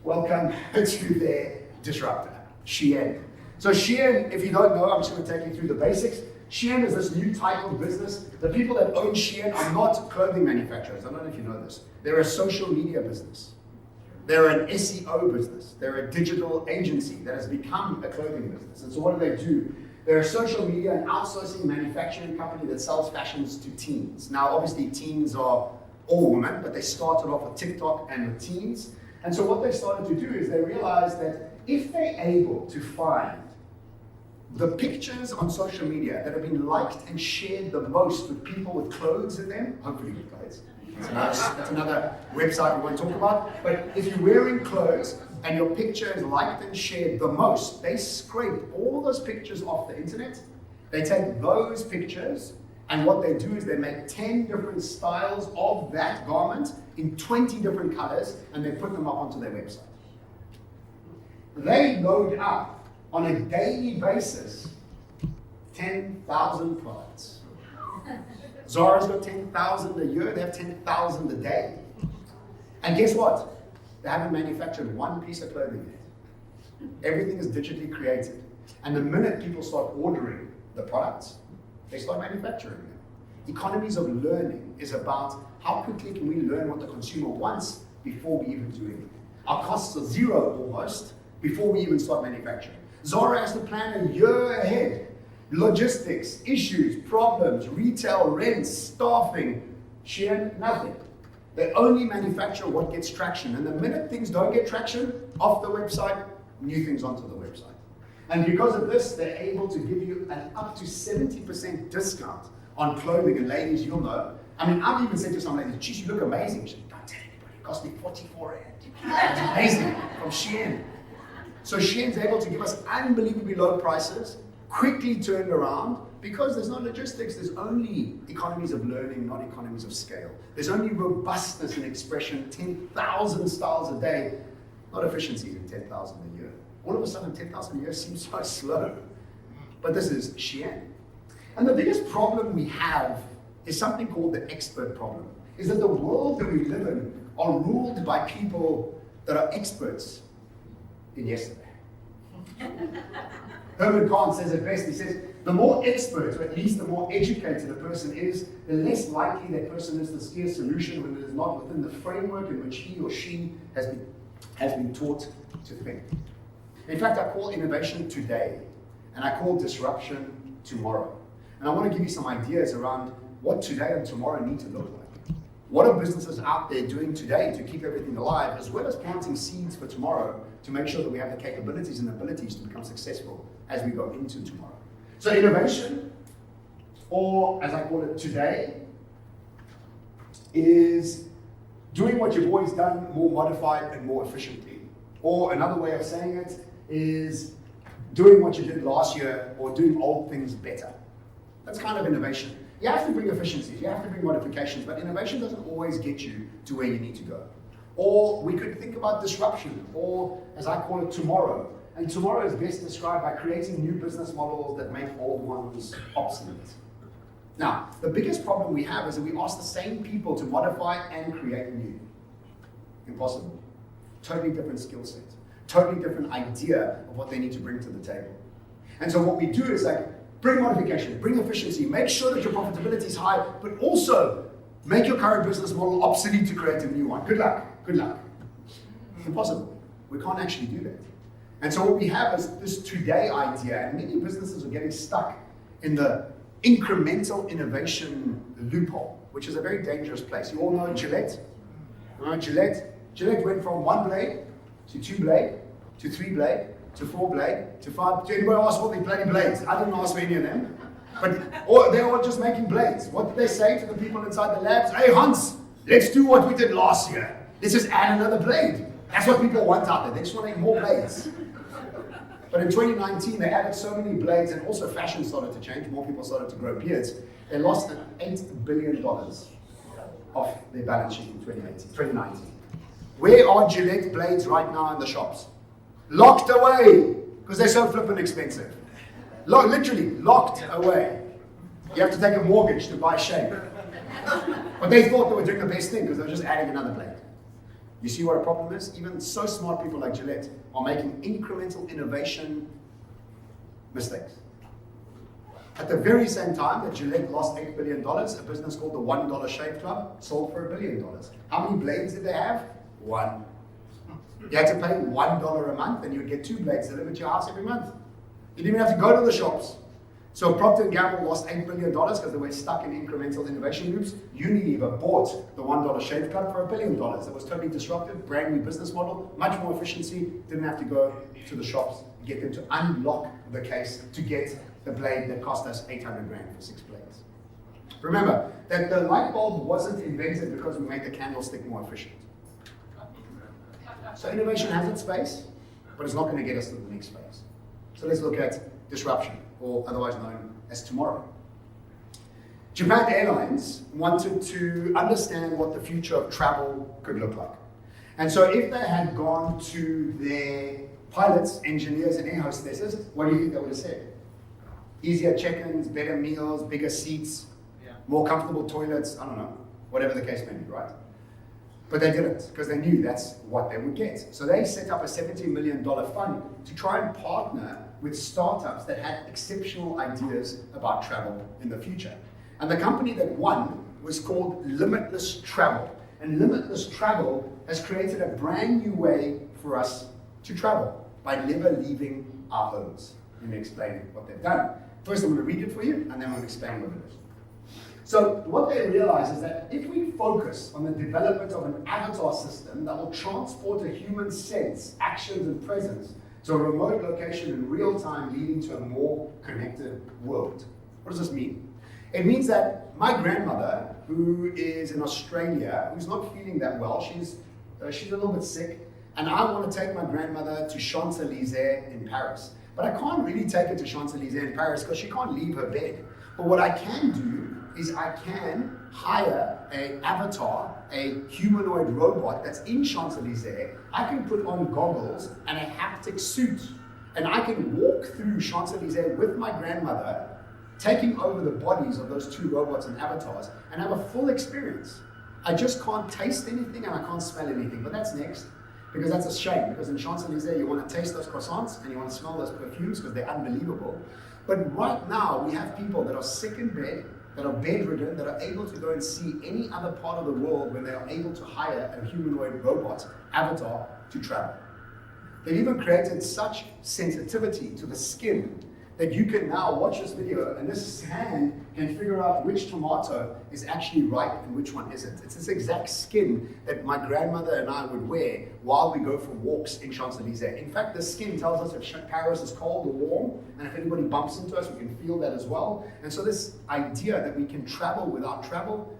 Welcome to their disruptor, Shein. So Shein, if you don't know, I'm just going to take you through the basics. Shein is this new type of business. The people that own Shein are not clothing manufacturers. I don't know if you know this. They're a social media business. They're an SEO business. They're a digital agency that has become a clothing business. And so what do? They're a social media and outsourcing manufacturing company that sells fashions to teens. Now, obviously, teens are all women, but they started off with TikTok and with teens. And so what they started to do is they realized that if they're able to find the pictures on social media that have been liked and shared the most with people with clothes in them, hopefully with clothes. That's another website we won't talk about. But if you're wearing clothes and your picture is liked and shared the most, they scrape all those pictures off the internet. They take those pictures, and what they do is they make 10 different styles of that garment in 20 different colors, and they put them up onto their website. They load up on a daily basis 10,000 products. Zara's got 10,000 a year, they have 10,000 a day. And guess what? They haven't manufactured one piece of clothing yet. Everything is digitally created. And the minute people start ordering the products, they start manufacturing them. Economies of learning is about how quickly can we learn what the consumer wants before we even do anything. Our costs are zero almost before we even start manufacturing. Zara has to plan a year ahead. Logistics, issues, problems, retail, rents, staffing. Shein, nothing. They only manufacture what gets traction. And the minute things don't get traction, off the website, new things onto the website. And because of this, they're able to give you an up to 70% discount on clothing. And ladies, you'll know. I mean, I've even said to some ladies, geez, you look amazing. She said, don't tell anybody, it cost me 44 Rand. It's amazing, from Shein. So Shein's able to give us unbelievably low prices, quickly turned around, because there's no logistics, there's only economies of learning, not economies of scale. There's only robustness in expression, 10,000 styles a day, not efficiencies in 10,000 a year. All of a sudden, 10,000 a year seems so slow. But this is Shein. And the biggest problem we have is something called the expert problem, is that the world that we live in are ruled by people that are experts in yesterday. Herman Kahn says it best. He says, the more expert, or at least the more educated a person is, the less likely that person is to see a solution when it is not within the framework in which he or she has been taught to think. In fact, I call innovation today, and I call disruption tomorrow. And I want to give you some ideas around what today and tomorrow need to look like. What are businesses out there doing today to keep everything alive, as well as planting seeds for tomorrow to make sure that we have the capabilities and abilities to become successful as we go into tomorrow. So innovation, or as I call it today, is doing what you've always done more modified and more efficiently. Or another way of saying it is doing what you did last year or doing old things better. That's kind of innovation. You have to bring efficiencies, you have to bring modifications, but innovation doesn't always get you to where you need to go. Or we could think about disruption, or as I call it, tomorrow. And tomorrow is best described by creating new business models that make old ones obsolete. Now, the biggest problem we have is that we ask the same people to modify and create new. Impossible. Totally different skill set. Totally different idea of what they need to bring to the table. And so what we do is like, bring modification, bring efficiency, make sure that your profitability is high, but also make your current business model obsolete to create a new one. Good luck, good luck. Impossible. We can't actually do that. And so what we have is this today idea, and many businesses are getting stuck in the incremental innovation loophole, which is a very dangerous place. You all know Gillette? Gillette went from 1 blade to 2 blade to 3 blade to 4 blade to 5. Did anybody ask for these bloody blades? I didn't ask for any of them. But they're all just making blades. What did they say to the people inside the labs? Hey Hans, let's do what we did last year. Let's just add another blade. That's what people want out there. They just want to make more blades. But in 2019, they added so many blades, and also fashion started to change. More people started to grow beards. They lost $8 billion off their balance sheet in 2019. Where are Gillette blades right now in the shops? Locked away, because they're so flippin' expensive. Literally locked away. You have to take a mortgage to buy Shaikh. But they thought they were doing the best thing because they were just adding another blade. You see what a problem is? Even so smart people like Gillette are making incremental innovation mistakes. At the very same time that Gillette lost $8 billion, a business called the $1 Shave Club sold for $1 billion. How many blades did they have? 1. You had to pay $1 a month and you would get 2 blades delivered to your house every month. You didn't even have to go to the shops. So Procter & Gamble lost $8 billion because they were stuck in incremental innovation loops. Unilever bought the $1 Shave Club for $1 billion. It was totally disruptive, brand new business model, much more efficiency, didn't have to go to the shops, get them to unlock the case to get the blade that cost us 800 Rand for 6 blades. Remember that the light bulb wasn't invented because we made the candlestick more efficient. So innovation has its space, but it's not going to get us to the next phase. So let's look at disruption, or otherwise known as tomorrow. Japan Airlines wanted to understand what the future of travel could look like. And so if they had gone to their pilots, engineers, and air hostesses, what do you think they would have said? Easier check-ins, better meals, bigger seats, more comfortable toilets, I don't know, whatever the case may be, right? But they didn't, because they knew that's what they would get. So they set up a $70 million fund to try and partner with startups that had exceptional ideas about travel in the future. And the company that won was called Limitless Travel. and limitless travel has created a brand new way for us to travel by never leaving our homes. Let me explain what they've done. First, I'm going to read it for you, and then I'm going to explain what it is. So what they realize is that if we focus on the development of an avatar system that will transport a human sense, actions, and presence to a remote location in real time, leading to a more connected world. What does this mean? It means that my grandmother, who is in Australia, who's not feeling that well, she's a little bit sick, and I want to take my grandmother to Champs-Élysées in Paris. But I can't really take her to Champs-Élysées in Paris because she can't leave her bed. But what I can do is I can hire an avatar, a humanoid robot that's in Champs-Élysées. I can put on goggles and a haptic suit, and I can walk through Champs-Élysées with my grandmother, taking over the bodies of those two robots and avatars, and have a full experience. I just can't taste anything and I can't smell anything, but that's next, because that's a shame, because in Champs-Élysées you want to taste those croissants and you want to smell those perfumes because they're unbelievable. But right now we have people that are sick in bed, that are bedridden, that are able to go and see any other part of the world when they are able to hire a humanoid robot avatar to travel. They've even created such sensitivity to the skin that you can now watch this video and this hand can figure out which tomato is actually ripe and which one isn't. It's this exact skin that my grandmother and I would wear while we go for walks in Champs-Élysées. In fact, the skin tells us if Paris is cold or warm, and if anybody bumps into us, we can feel that as well. And so this idea that we can travel without travel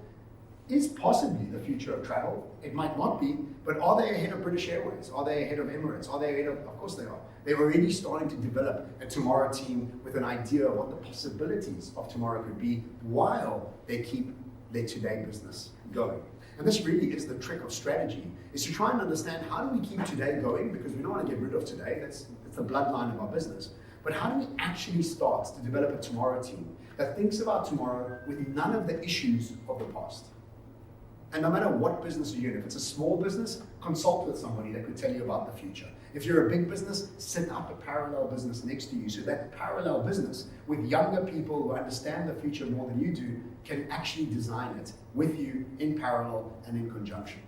is possibly the future of travel. It might not be, but are they ahead of British Airways? Are they ahead of Emirates? Are they ahead of course they are. They're already starting to develop a tomorrow team with an idea of what the possibilities of tomorrow could be while they keep their today business going. And this really is the trick of strategy, is to try and understand how do we keep today going, because we don't want to get rid of today, that's the bloodline of our business. But how do we actually start to develop a tomorrow team that thinks about tomorrow with none of the issues of the past? And no matter what business you're in, if it's a small business, consult with somebody that could tell you about the future. If you're a big business, set up a parallel business next to you so that parallel business with younger people who understand the future more than you do can actually design it with you in parallel and in conjunction.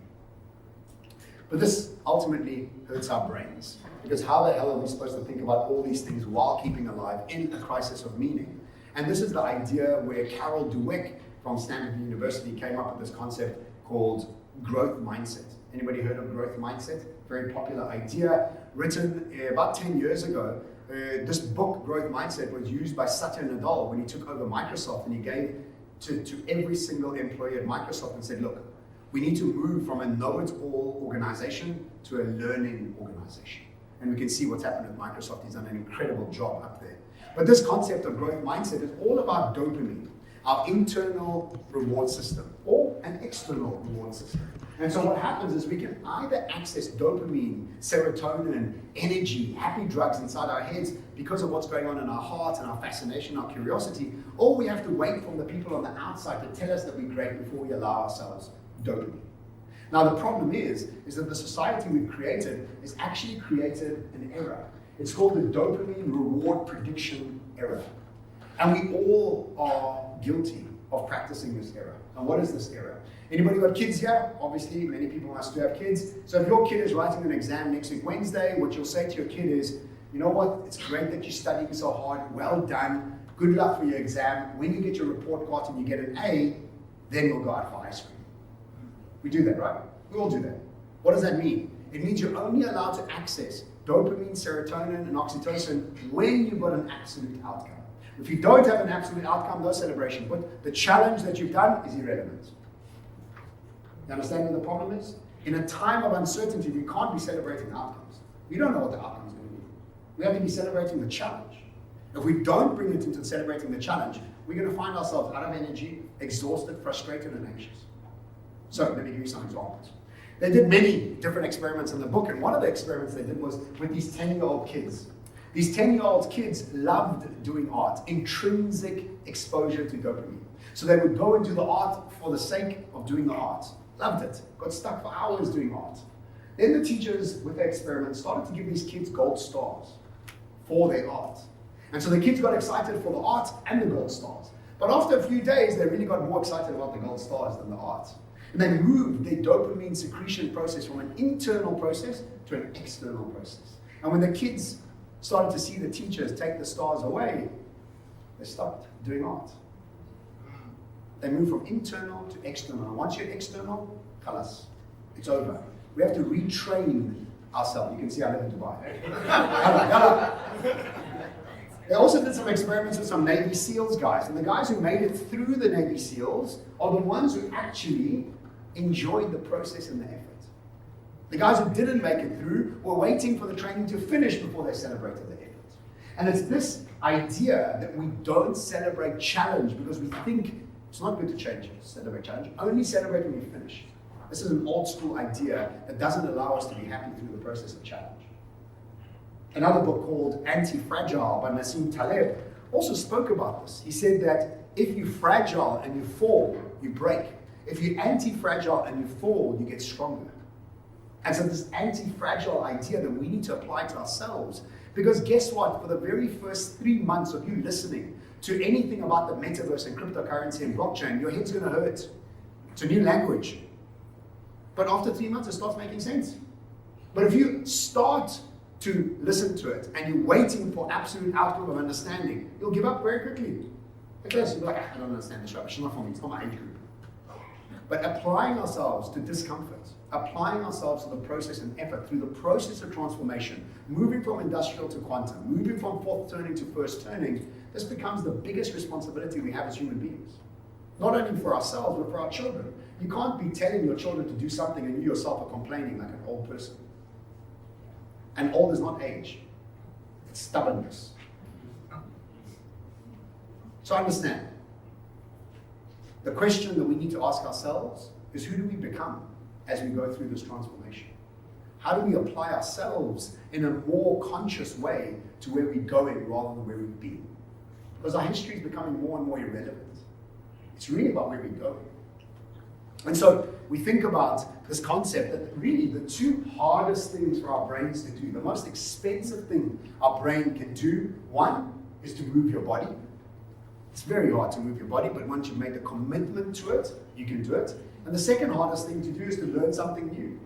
But this ultimately hurts our brains, because how the hell are we supposed to think about all these things while keeping alive in a crisis of meaning? And this is the idea where Carol Dweck from Stanford University came up with this concept called growth mindset. Anybody heard of growth mindset? Very popular idea, written about 10 years ago. This book, Growth Mindset, was used by Satya Nadella when he took over Microsoft, and he gave to every single employee at Microsoft and said, look, we need to move from a know-it-all organization to a learning organization. And we can see what's happened at Microsoft. He's done an incredible job up there. But this concept of growth mindset is all about dopamine, our internal reward system, or an external reward system. And so what happens is we can either access dopamine, serotonin, energy, happy drugs inside our heads because of what's going on in our heart and our fascination, our curiosity, or we have to wait for the people on the outside to tell us that we're great before we allow ourselves dopamine. Now the problem is that the society we've created has actually created an error. It's called the dopamine reward prediction error. And we all are guilty of practicing this error. And what is this error? Anybody got kids here? Obviously, many people must do have kids. So if your kid is writing an exam next week Wednesday, what you'll say to your kid is, you know what, it's great that you're studying so hard, well done, good luck for your exam. When you get your report card and you get an A, then we'll go out for ice cream. We do that, right? We all do that. What does that mean? It means you're only allowed to access dopamine, serotonin, and oxytocin when you've got an absolute outcome. If you don't have an absolute outcome, no celebration. But the challenge that you've done is irrelevant. You understand what the problem is? In a time of uncertainty, we can't be celebrating outcomes. We don't know what the outcome is going to be. We have to be celebrating the challenge. If we don't bring it into celebrating the challenge, we're going to find ourselves out of energy, exhausted, frustrated, and anxious. So let me give you some examples. They did many different experiments in the book, and one of the experiments they did was with these 10-year-old kids. These 10-year-old kids loved doing art, intrinsic exposure to dopamine. So they would go and do the art for the sake of doing the art. Loved it, got stuck for hours doing art. Then the teachers, with their experiment, started to give these kids gold stars for their art. And so the kids got excited for the art and the gold stars. But after a few days, they really got more excited about the gold stars than the art. And they moved their dopamine secretion process from an internal process to an external process. And when the kids started to see the teachers take the stars away, they stopped doing art. They moved from internal to external. And once you're external, khalas, it's over. We have to retrain ourselves. You can see I live in Dubai. Yalla. They also did some experiments with some Navy SEALs guys, and the guys who made it through the Navy SEALs are the ones who actually enjoyed the process and the effort. The guys who didn't make it through were waiting for the training to finish before they celebrated the effort. And it's this idea that we don't celebrate challenge because we think it's not good to celebrate challenge, only celebrate when we finish. This is an old school idea that doesn't allow us to be happy through the process of challenge. Another book called Antifragile by Nassim Taleb also spoke about this. He said that if you're fragile and you fall, you break. If you're anti-fragile and you fall, you get stronger. And so this anti-fragile idea that we need to apply to ourselves, because guess what? For the very first 3 months of you listening to anything about the metaverse and cryptocurrency and blockchain, your head's going to hurt. It's a new language. But after 3 months, it starts making sense. But if you start to listen to it and you're waiting for absolute outcome of understanding, you'll give up very quickly. Because you'll be like, I don't understand this rubbish, it's not for me, it's not my age group. But applying ourselves to discomfort, applying ourselves to the process and effort through the process of transformation, moving from industrial to quantum, moving from fourth turning to first turning, this becomes the biggest responsibility we have as human beings. Not only for ourselves, but for our children. You can't be telling your children to do something and you yourself are complaining like an old person. And old is not age, it's stubbornness. So understand, the question that we need to ask ourselves is, who do we become as we go through this transformation? How do we apply ourselves in a more conscious way to where we're going rather than where we've been? Because our history is becoming more and more irrelevant. It's really about where we're going. And so we think about this concept that really the two hardest things for our brains to do, the most expensive thing our brain can do, one is to move your body. It's very hard to move your body, but once you've made the commitment to it, you can do it. And the second hardest thing to do is to learn something new.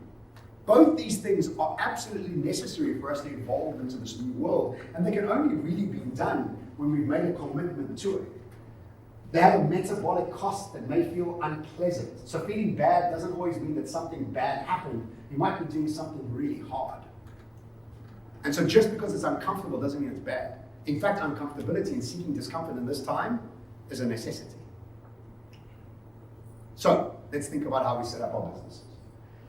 Both these things are absolutely necessary for us to evolve into this new world, and they can only really be done when we've made a commitment to it. They have a metabolic cost that may feel unpleasant. So feeling bad doesn't always mean that something bad happened. You might be doing something really hard. And so just because it's uncomfortable doesn't mean it's bad. In fact, uncomfortability and seeking discomfort in this time is a necessity. So let's think about how we set up our businesses.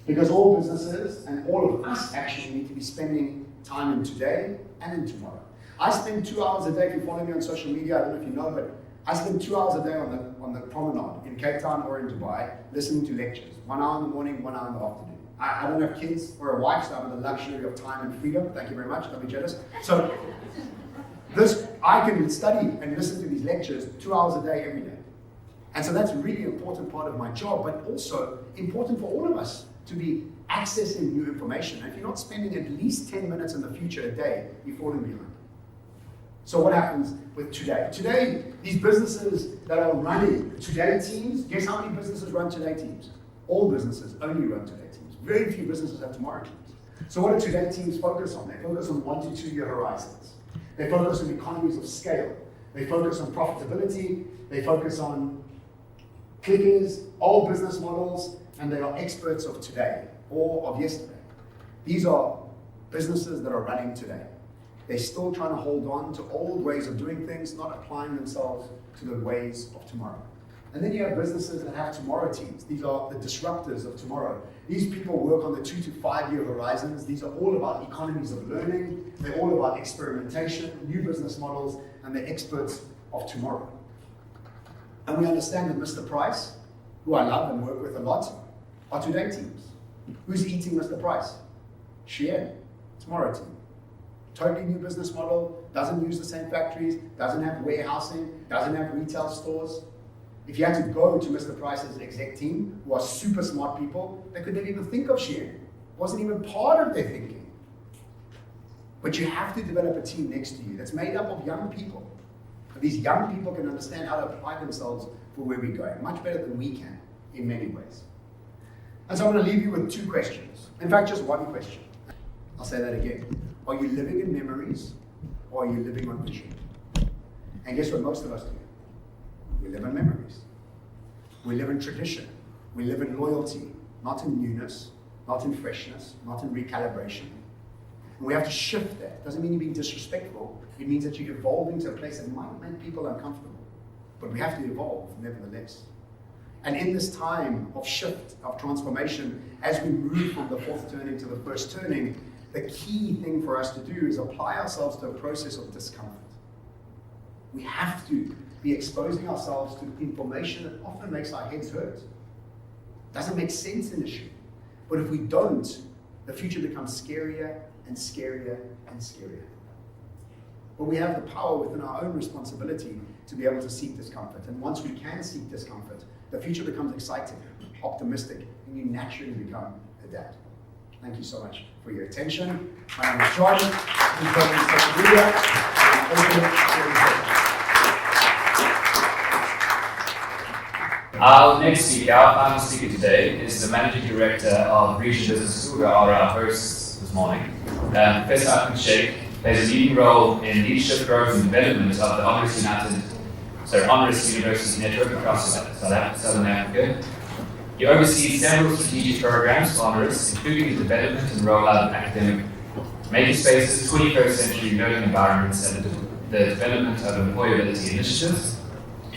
Because all businesses and all of us actually need to be spending time in today and in tomorrow. I spend 2 hours a day, if you follow me on social media, I don't know if you know, but I spend 2 hours a day on the promenade in Cape Town or in Dubai listening to lectures. 1 hour in the morning, 1 hour in the afternoon. I don't have kids or a wife, so I have the luxury of time and freedom. Thank you very much, don't be jealous. So I can study and listen to these lectures 2 hours a day every day. And so that's a really important part of my job, but also important for all of us to be accessing new information. And if you're not spending at least 10 minutes in the future a day, you're falling behind. So what happens with today? Today, these businesses that are running today teams, guess how many businesses run today teams? All businesses only run today teams. Very few businesses have tomorrow teams. So what do today teams focus on? They focus on 1 to 2 year horizons. They focus on economies of scale. They focus on profitability. They focus on clickers, old business models, and they are experts of today or of yesterday. These are businesses that are running today. They're still trying to hold on to old ways of doing things, not applying themselves to the ways of tomorrow. And then you have businesses that have tomorrow teams. These are the disruptors of tomorrow. These people work on the 2 to 5 year horizons. These are all about economies of learning. They're all about experimentation, new business models, and they're experts of tomorrow. And we understand that Mr. Price, who I love and work with a lot, are today teams. Who's eating Mr. Price? Shein, tomorrow team. Totally new business model, doesn't use the same factories, doesn't have warehousing, doesn't have retail stores. If you had to go to Mr. Price's exec team, who are super smart people, they couldn't even think of Shein. It wasn't even part of their thinking. But you have to develop a team next to you that's made up of young people But these young people can understand how to apply themselves for where we're going, much better than we can in many ways. And so I'm going to leave you with 2 questions. In fact, just 1 question. I'll say that again. Are you living in memories, or are you living on vision? And guess what most of us do? We live in memories. We live in tradition. We live in loyalty, not in newness, not in freshness, not in recalibration. And we have to shift that. It doesn't mean you're being disrespectful. It means that you're evolving to a place that might make people uncomfortable. But we have to evolve, nevertheless. And in this time of shift, of transformation, as we move from the 4th turning to the 1st turning, the key thing for us to do is apply ourselves to a process of discomfort. We have to be exposing ourselves to information that often makes our heads hurt. Doesn't make sense initially. But if we don't, the future becomes scarier and scarier and scarier. But we have the power within our own responsibility to be able to seek discomfort. And once we can seek discomfort, the future becomes exciting, optimistic, and you naturally become adapt. Thank you so much for your attention. My name is John. Our next speaker, our final speaker today, is the Managing Director of Region Business, who are our hosts this morning. Professor Ahmed Shaikh plays a leading role in leadership, growth, and development of the Honoris University Network across Southern Africa. He oversees several strategic programs for Honoris, including the development and rollout of academic makerspaces, 21st century learning environments, and the development of employability initiatives.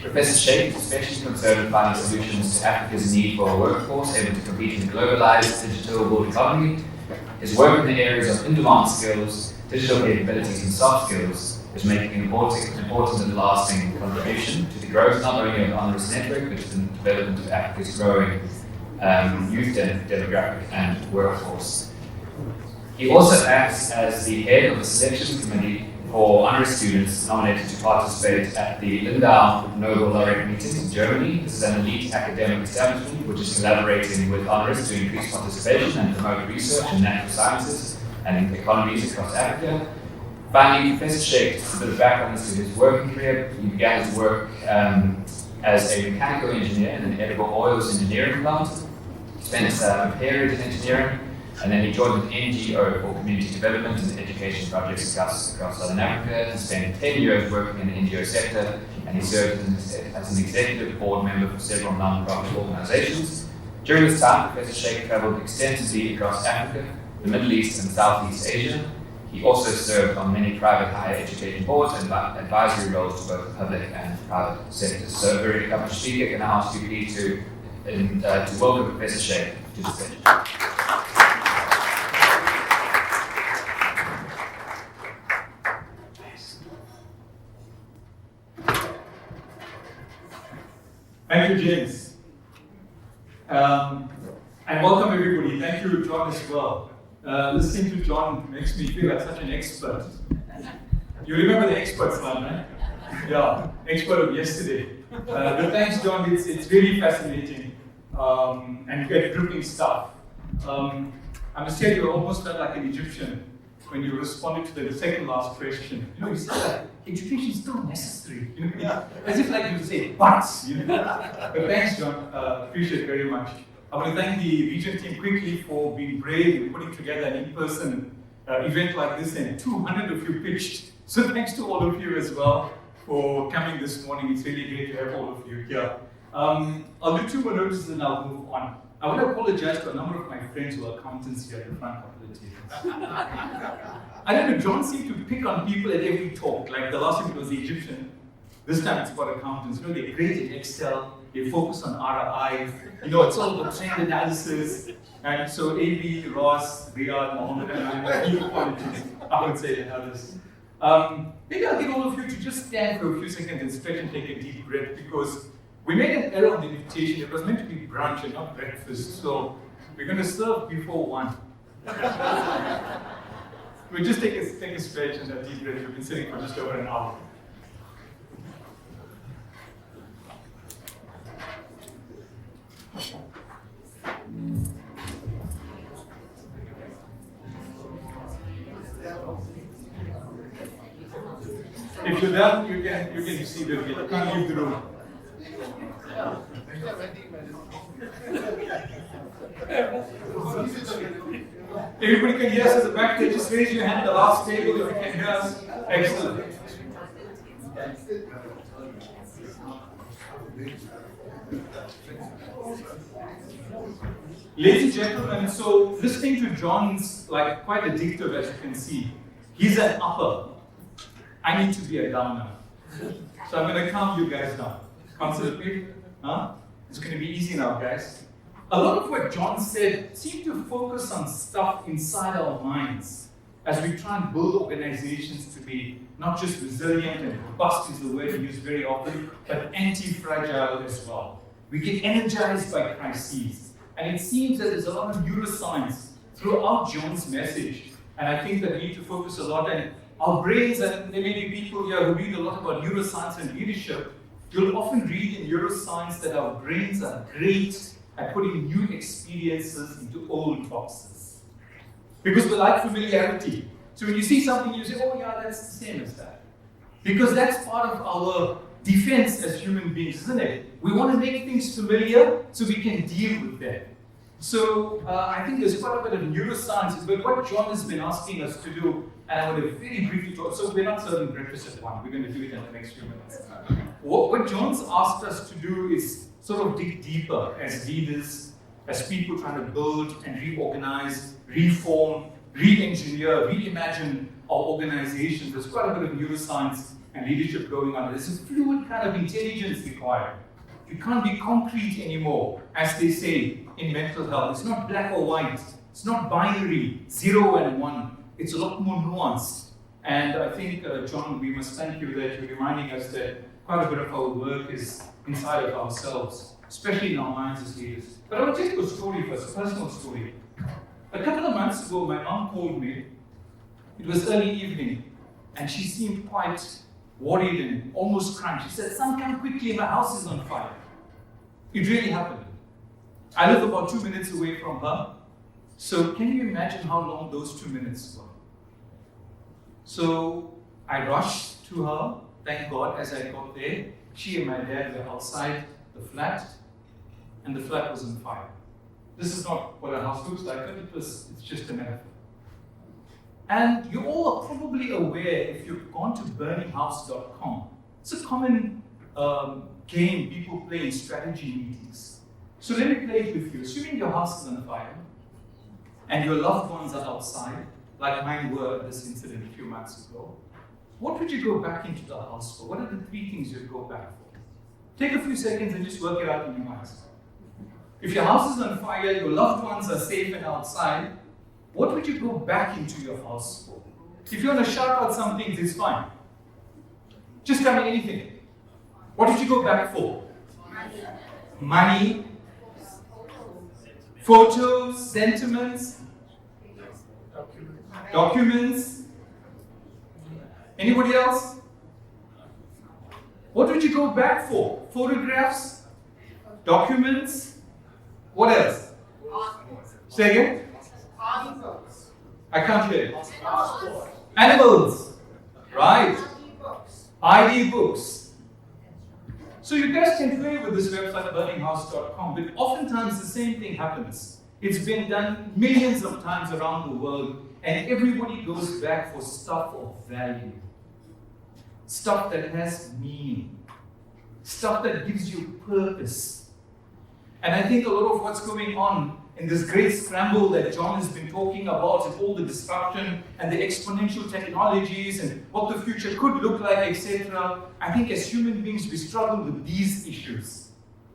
Professor Shaikh is especially concerned with finding solutions to Africa's need for a workforce able to compete in a globalized digital world economy. His work in the areas of in-demand skills, digital capabilities, and soft skills is making an important and lasting contribution to the growth not only of the Honoris Network, but to the development of Africa's growing youth demographic and workforce. He also acts as the head of the selection committee for Honoris students nominated to participate at the Lindau Nobel Laureate meeting in Germany. This is an elite academic establishment which is collaborating with Honoris to increase participation and promote research in natural sciences and economies across Africa. Finally, Professor Shaikh, just a bit of background to his working career. He began his work as a mechanical engineer in an edible oils engineering plant. He spent a period in engineering, and then he joined an NGO for community development and education projects across Southern Africa. He spent 10 years working in the NGO sector, and he served as an executive board member for several non-profit organizations. During this time, Professor Shaikh traveled extensively across Africa, the Middle East, and Southeast Asia. He also served on many private higher education boards and advisory roles to both public and private sectors. So a very accomplished speaker. Can I ask you please to welcome Professor Shaikh to the stage. Thank you, James. And welcome everybody. Thank you, John, as well. Listening to John makes me feel like such an expert. You remember the expert slide, right? Yeah, expert of yesterday. But thanks, John. It's really fascinating and very gripping stuff. I must tell you, I almost felt like an Egyptian when you responded to the second last question. You know, you said that education is still necessary. You know, as if like you say, but. You know? But thanks, John. Appreciate it very much. I want to thank the Regent team quickly for being brave and putting together an in-person event like this, and 200 of you pitched. So thanks to all of you as well for coming this morning. It's really great to have all of you here. I'll do 2 more notices and I'll move on. I want to apologize to a number of my friends who are accountants here at the front of the tables. I don't know, John seemed to pick on people at every talk. Like the last time it was the Egyptian. This time it's about accountants. You know, they're great in Excel. They focus on ROI. You know, it's all about trend analysis. And so AB, Ross, Riyad, Mohammed, and I would say the others. Maybe I'll get all of you to just stand for a few seconds and stretch and take a deep breath, because we made an error on the invitation. It was meant to be brunch and not breakfast. So we're going to serve before 1. We'll just take a stretch and a deep breath. We've been sitting for just over an hour. If you're Madam, you can see the video. You can't leave the room. Everybody can hear us at the back there. Just raise your hand. The last table, if you can hear us. Excellent. Ladies and gentlemen, so listening to John's like quite addictive, as you can see. He's an upper. I need to be a downer. So I'm going to calm you guys down. Consider huh? It's going to be easy now, guys. A lot of what John said seemed to focus on stuff inside our minds as we try and build organizations to be not just resilient and robust is the word we use very often, but anti-fragile as well. We get energized by crises. And it seems that there's a lot of neuroscience throughout John's message. And I think that we need to focus a lot on our brains, and there may be people here who read a lot about neuroscience and leadership. You'll often read in neuroscience that our brains are great at putting new experiences into old boxes. Because we like familiarity. So when you see something, you say, oh yeah, that's the same as that. Because that's part of our defense as human beings, isn't it? We want to make things familiar so we can deal with them. So I think there's quite a bit of neuroscience, but what John has been asking us to do, and I want to very briefly talk, so we're not serving breakfast at 1, we're going to do it in the next few minutes. What John's asked us to do is sort of dig deeper as leaders, as people trying to build and reorganize, reform, re-engineer, reimagine our organizations. There's quite a bit of neuroscience and leadership going on. There's a fluid kind of intelligence required. You can't be concrete anymore, as they say in mental health. It's not black or white. It's not binary, 0 and 1. It's a lot more nuanced. And I think, John, we must thank you that you're reminding us that quite a bit of our work is inside of ourselves, especially in our minds as leaders. But I will tell you a story first, a personal story. A couple of months ago, my mom called me. It was early evening, and she seemed quite worried and almost crying. She said, "Son, come quickly, my house is on fire." It really happened. I live about 2 minutes away from her. So can you imagine how long those 2 minutes were? So I rushed to her. Thank God, as I got there, she and my dad were outside the flat, and the flat was on fire. This is not what a house looks like, but it's just a metaphor. And you all are probably aware, if you've gone to burninghouse.com, it's a common game people play in strategy meetings. So let me play it with you. Assuming your house is on fire, and your loved ones are outside, like mine were at this incident a few months ago, what would you go back into the house for? What are the 3 things you'd go back for? Take a few seconds and just work it out in your minds. If your house is on fire, your loved ones are safe and outside, what would you go back into your house for? If you want to shout out some things, it's fine. Just tell me anything. What did you go back for? Money. Photos, sentiments, documents. Anybody else? What would you go back for? Photographs, documents. What else? Say again? I can't hear it. Animals. Right. ID books. So you guys can play with this website, burninghouse.com, but oftentimes the same thing happens. It's been done millions of times around the world, and everybody goes back for stuff of value. Stuff that has meaning. Stuff that gives you purpose. And I think a lot of what's going on in this great scramble that John has been talking about, and all the disruption and the exponential technologies and what the future could look like, etc. I think as human beings, we struggle with these issues.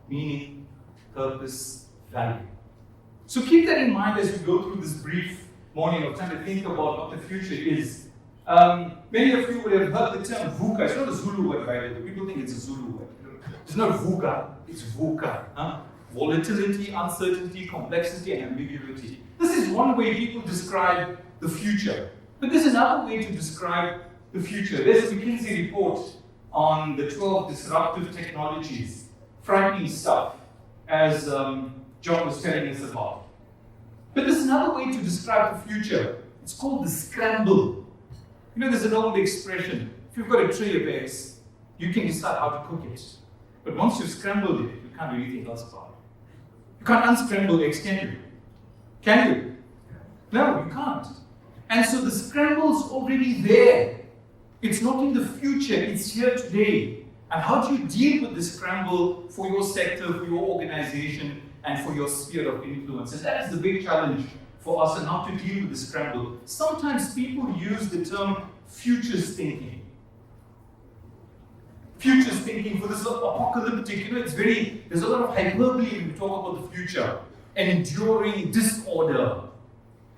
Meaning, purpose, value. So keep that in mind as we go through this brief morning of trying to think about what the future is. Many of you would have heard the term VUCA. It's not a Zulu word, by the way. People think it's a Zulu word. It's not VUCA, it's VUCA. Volatility, uncertainty, complexity, and ambiguity. This is one way people describe the future. But there's another way to describe the future. There's a McKinsey report on the 12 disruptive technologies. Frightening stuff, as John was telling us about. But there's another way to describe the future. It's called the scramble. You know, there's an old expression, if you've got a tray of eggs, you can decide how to cook it. But once you've scrambled it, you can't do anything else about it. You can't unscramble eggs, can you? Can you? No, you can't. And so the scramble's already there. It's not in the future, it's here today. And how do you deal with the scramble for your sector, for your organization, and for your sphere of influence? And that is the big challenge for us, and how to deal with the scramble. Sometimes people use the term futures thinking. Futures thinking for this apocalyptic, there's a lot of hyperbole when we talk about the future. Enduring disorder,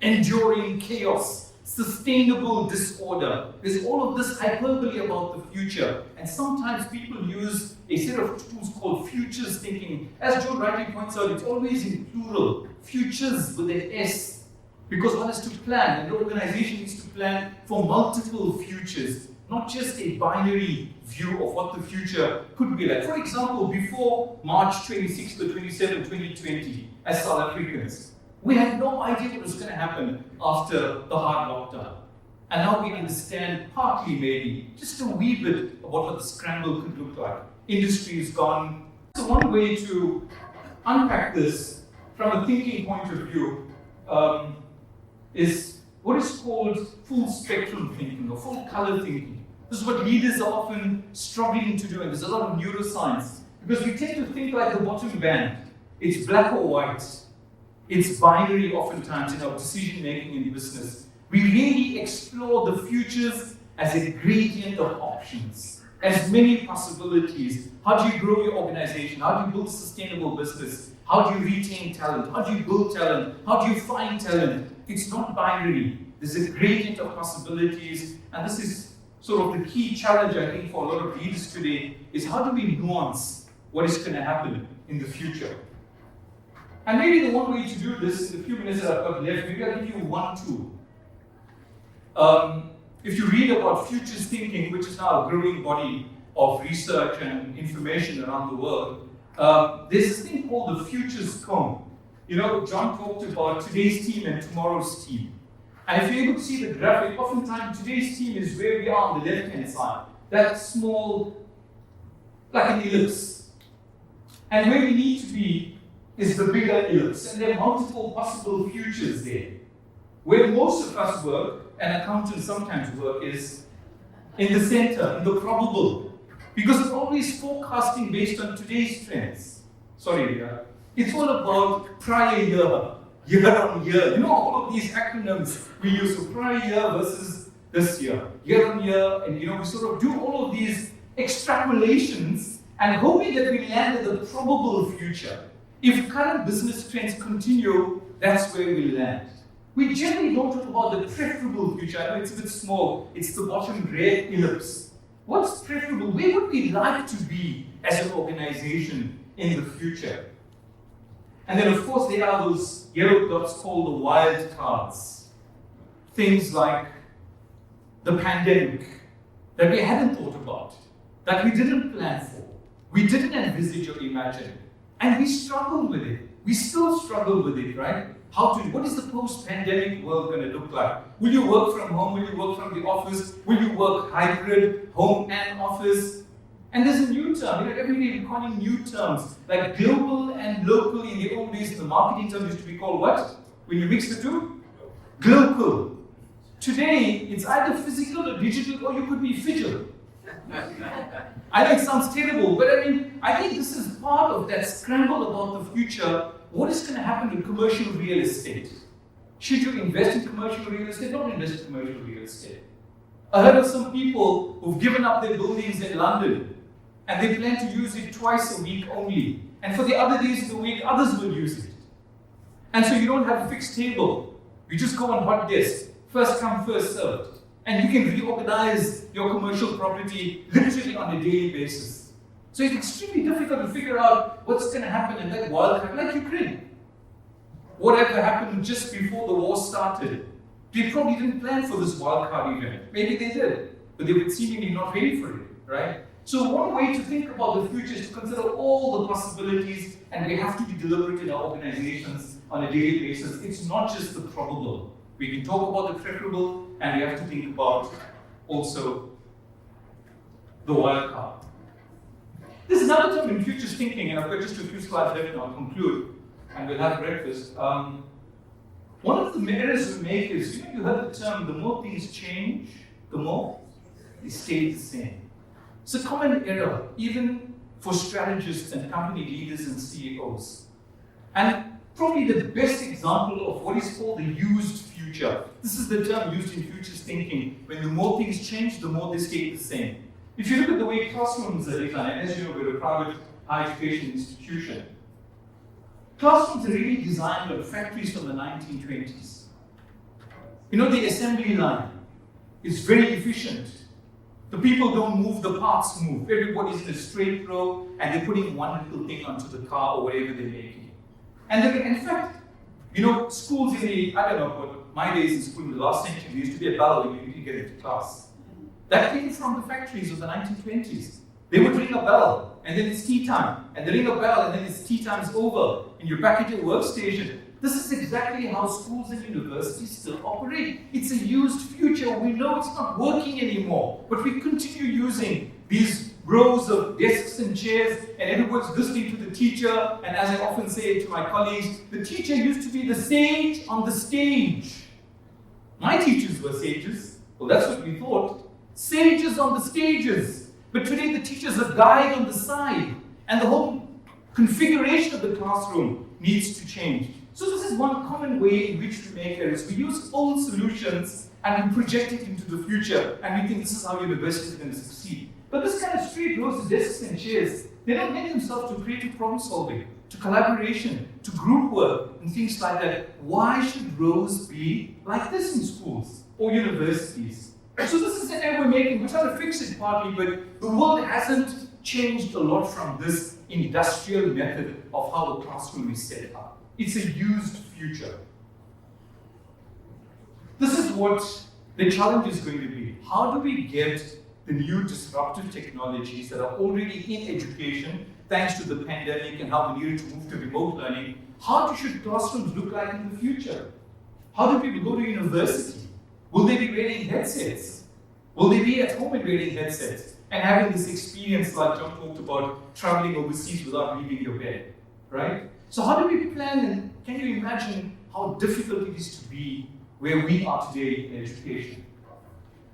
enduring chaos, sustainable disorder. There's all of this hyperbole about the future. And sometimes people use a set of tools called futures thinking. As Joe rightly points out, it's always in plural. Futures with an S. Because one has to plan, and the organization needs to plan for multiple futures, not just a binary view of what the future could be like. For example, before March 26th or 27th, 2020, as South Africans, we had no idea what was going to happen after the hard lockdown. And now we understand partly maybe, just a wee bit about what the scramble could look like. Industry is gone. So one way to unpack this from a thinking point of view is what is called full spectrum thinking or full color thinking. This is what leaders are often struggling to do, and there's a lot of neuroscience, because we tend to think like the bottom band. It's black or white. It's binary oftentimes in our decision making in business. We really explore the futures as a gradient of options, as many possibilities. How do you grow your organization? How do you build sustainable business? How do you retain talent? How do you build talent? How do you find talent? It's not binary. There's a gradient of possibilities, and this is sort of the key challenge, I think, for a lot of leaders today, is how do we nuance what is going to happen in the future? And maybe the one way to do this, in the few minutes that I've got left, maybe I'll give you one tool. If you read about futures thinking, which is now a growing body of research and information around the world, there's this thing called the futures cone. You know, John talked about today's team and tomorrow's team. And if you're able to see the graphic, oftentimes today's team is where we are on the left-hand side. That small, like an ellipse. And where we need to be is the bigger ellipse. And there are multiple possible futures there. Where most of us work, and accountants sometimes work, is in the center, in the probable. Because it's always forecasting based on today's trends. Sorry, it's all about prior year on year. You know, all of these acronyms we use for prior year versus this year on year, and we sort of do all of these extrapolations and hoping that we land at the probable future. If current business trends continue, that's where we land. We generally don't talk about the preferable future. I know it's a bit small, it's the bottom red ellipse. What's preferable? Where would we like to be as an organization in the future? And then, of course, there are those yellow dots called the wild cards. Things like the pandemic that we hadn't thought about, that we didn't plan for, we didn't envisage or imagine, and we struggle with it. We still struggle with it, right? What is the post-pandemic world going to look like? Will you work from home? Will you work from the office? Will you work hybrid, home and office? And there's a new term, every day we're calling new terms, like global and local. In the old days, the marketing term used to be called what? When you mix the two? Global. Today, it's either physical or digital, or you could be phygital. I know it sounds terrible, but I think this is part of that scramble about the future. What is going to happen to commercial real estate? Should you invest in commercial real estate? Don't invest in commercial real estate. I heard of some people who've given up their buildings in London, and they plan to use it twice a week only. And for the other days of the week, others will use it. And so you don't have a fixed table. You just go on hot desk, first come, first served. And you can reorganize your commercial property literally on a daily basis. So it's extremely difficult to figure out what's going to happen in that wildcard, like Ukraine. Whatever happened just before the war started, they probably didn't plan for this wildcard event. Maybe they did, but they were seemingly not ready for it, right? So one way to think about the future is to consider all the possibilities, and we have to be deliberate in our organizations on a daily basis. It's not just the probable. We can talk about the preferable, and we have to think about also the wild card. There's another term in futures thinking, and I've got just a few slides left and I'll conclude, and we'll have breakfast. One of the errors we make is, you heard the term, the more things change, the more they stay the same. It's a common error, even for strategists and company leaders and CEOs. And probably the best example of what is called the used future. This is the term used in futures thinking. When the more things change, the more they stay the same. If you look at the way classrooms are designed, and as you know, we're a private higher education institution, classrooms are really designed on factories from the 1920s. The assembly line is very efficient. The people don't move, the parts move. Everybody's in a straight row, and they're putting one little thing onto the car or whatever they're making. And in fact, schools in my days in school in the last century, there used to be a bell when you didn't get into class. That came from the factories of the 1920s. They would ring a bell, and then it's tea time, and they ring a bell, and then it's tea time's over, and you're back at your workstation. This is exactly how schools and universities still operate. It's a used future. We know it's not working anymore, but we continue using these rows of desks and chairs, and everyone's listening to the teacher. And as I often say to my colleagues, the teacher used to be the sage on the stage. My teachers were sages. Well, that's what we thought. Sages on the stages. But today the teacher's a guide on the side, and the whole configuration of the classroom needs to change. So this is one common way in which we make errors. We use old solutions and we project it into the future, and we think this is how universities are going to succeed. But this kind of straight rows of desks and chairs, they don't lend themselves to creative problem solving, to collaboration, to group work, and things like that. Why should rows be like this in schools or universities? So this is an error we're making. We're trying to fix it partly, but the world hasn't changed a lot from this industrial method of how the classroom is set up. It's a used future. This is what the challenge is going to be. How do we get the new disruptive technologies that are already in education, thanks to the pandemic and how we needed to move to remote learning? How should classrooms look like in the future? How do people go to university? Will they be wearing headsets? Will they be at home and wearing headsets and having this experience like John talked about, traveling overseas without leaving your bed, right? So how do we plan, and can you imagine how difficult it is to be where we are today in education?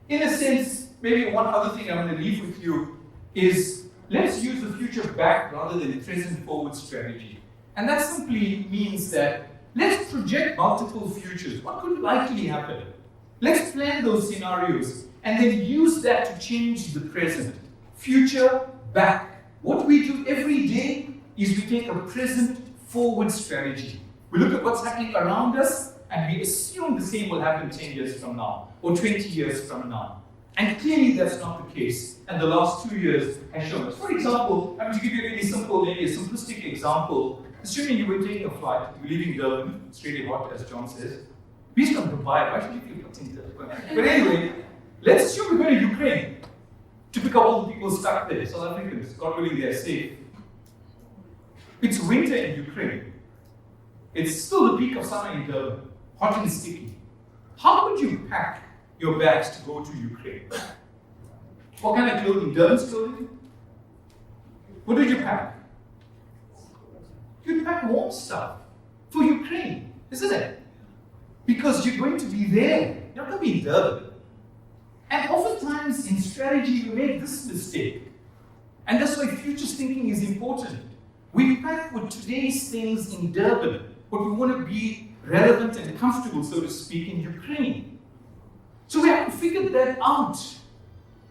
In a sense, maybe one other thing I'm going to leave with you is let's use the future back rather than present forward strategy. And that simply means that let's project multiple futures. What could likely happen? Let's plan those scenarios and then use that to change the present. Future back. What we do every day is we take a present forward strategy. We look at what's happening around us and we assume the same will happen 10 years from now or 20 years from now. And clearly that's not the case. And the last 2 years has shown us. For example, I'm going to give you a really simple, maybe a simplistic example. Assuming you were taking a flight, you're leaving Durban, it's really hot, as John says. Based on Dubai, why should you feel what's in Durban? But anyway, let's assume we're going to Ukraine to pick up all the people stuck there, South Africans, God willing they're safe. It's winter in Ukraine. It's still the peak of summer in Durban, hot and sticky. How would you pack your bags to go to Ukraine? What kind of clothing? Durban's clothing? What did you pack? You'd pack warm stuff for Ukraine, isn't it? Because you're going to be there. You're not going to be in Durban. And oftentimes in strategy, we make this mistake. And that's why futures thinking is important. We pack for today's things in Durban, but we want to be relevant and comfortable, so to speak, in Ukraine. So we haven't figured that out.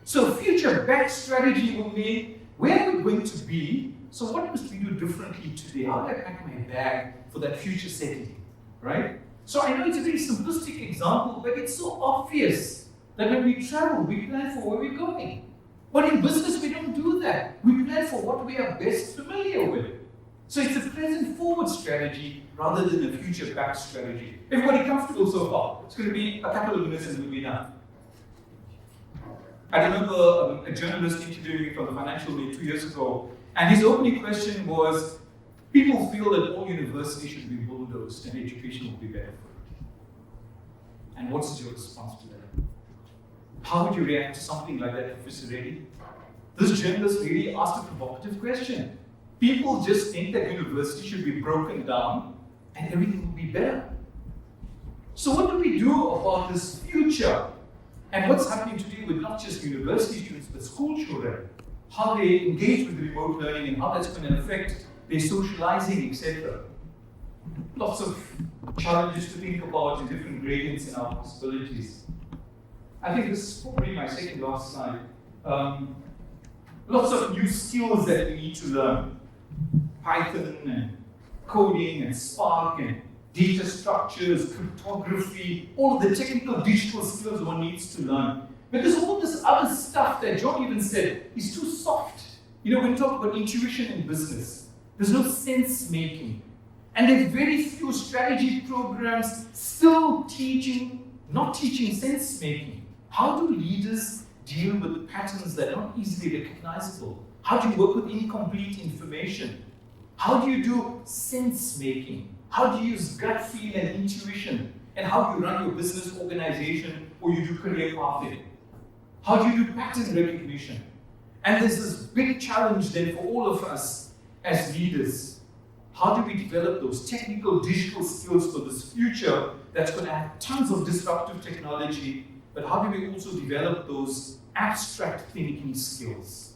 So future back strategy will mean where are we going to be? So what must we do differently today? How do I pack my bag for that future setting, right? So I know it's a very simplistic example, but it's so obvious that when we travel, we plan for where we're going. But in business, we don't do that. We plan for what we are best familiar with. So it's a present forward strategy rather than a future back strategy. Everybody comfortable so far? It's going to be a couple of minutes and we'll be done. I remember a journalist interviewing me from the Financial Day 2 years ago, and his opening question was, people feel that all universities should be bulldozed and education will be better for it. And what's your response to that? How would you react to something like that, Professor Reddy? this journalist really asked a provocative question. People just think that university should be broken down and everything will be better. So what do we do about this future? And what's happening today with not just university students, but school children? How they engage with remote learning and how that's going to affect their socializing, etc. Lots of challenges to think about in different gradients in our possibilities. I think this is probably my second last slide. Lots of new skills that we need to learn. Python and coding and Spark and data structures, cryptography, all of the technical digital skills one needs to learn. But there's all this other stuff that John even said is too soft. You know, when we talk about intuition in business, there's no sense making. And there are very few strategy programs still not teaching sense making. How do leaders deal with patterns that are not easily recognizable? How do you work with incomplete information? How do you do sense making? How do you use gut feel and intuition? And how do you run your business organization or you do career pathing? How do you do pattern recognition? And there's this big challenge then for all of us as leaders. How do we develop those technical digital skills for this future that's going to have tons of disruptive technology, but how do we also develop those abstract thinking skills?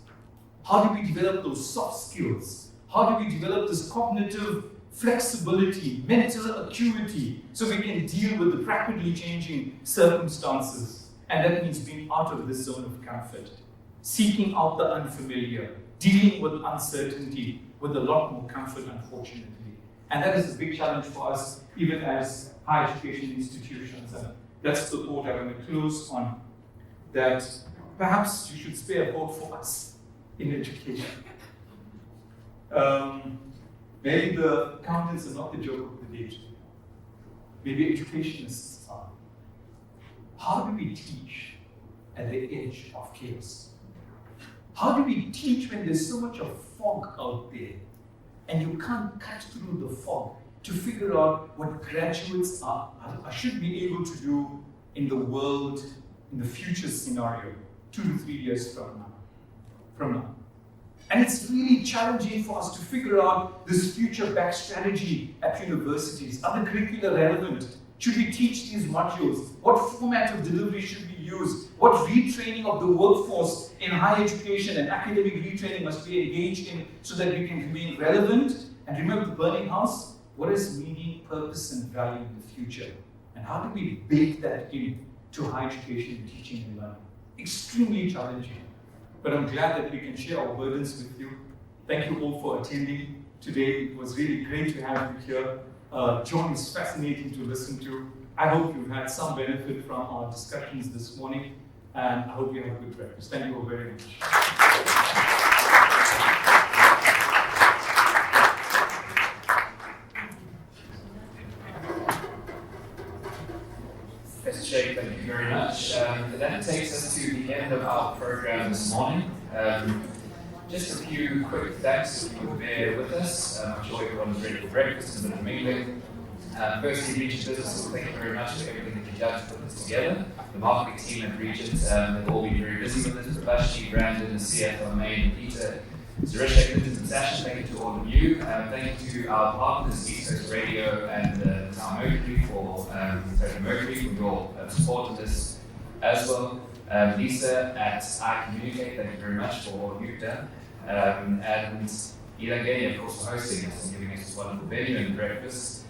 How do we develop those soft skills? How do we develop this cognitive flexibility, mental acuity, so we can deal with the rapidly changing circumstances? And that means being out of this zone of comfort, seeking out the unfamiliar, dealing with uncertainty with a lot more comfort, unfortunately. And that is a big challenge for us, even as higher education institutions. And that's the thought I'm going to close on, that perhaps you should spare a vote for us in education. Maybe the accountants are not the joke of the day. Maybe educationists are. How do we teach at the edge of chaos? How do we teach when there's so much of fog out there and you can't cut through the fog to figure out what graduates should be able to do in the world, in the future scenario, 2 to 3 years from now? And it's really challenging for us to figure out this future-backed strategy at universities. Are the curricula relevant? Should we teach these modules? What format of delivery should we use? What retraining of the workforce in higher education and academic retraining must we engage in so that we can remain relevant? And remember the burning house? What is meaning, purpose, and value in the future? And how do we bake that in to higher education, teaching, and learning? Extremely challenging. But I'm glad that we can share our burdens with you. Thank you all for attending today. It was really great to have you here. John is fascinating to listen to. I hope you've had some benefit from our discussions this morning, and I hope you have a good breakfast. Thank you all very much. Professor Shaikh, thank you very much. That takes us to the end of our program this morning. Just a few quick thanks if you would bear with us. I'm sure everyone's ready for breakfast and a bit of mingling. Firstly, Regent Business, thank you very much for everything that you've done to put this together. The marketing team at Regent have all been very busy with this. Prabashni, Brandon, the CFO, Ahmed, and Peter, Suresh, Clinton, and Sasha, thank you to all of you. Thank you to our partners, East Coast Radio and Town Mercury for your support of this as well. Lisa at iCommunicate, thank you very much for all you've done. And Ilangeni, of course, for hosting us and giving us this wonderful venue and breakfast.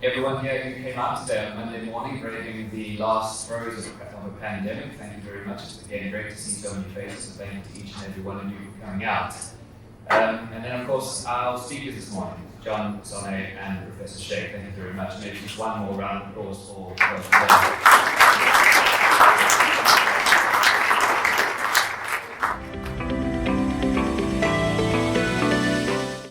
Everyone here who came out today on Monday morning, braving the last throes of a pandemic, thank you very much. It's again great to see so many faces, so thank you to each and every one of you for coming out. And then, of course, our speakers this morning, John Sanei and Professor Shaikh, thank you very much. Maybe just one more round of applause for both of them.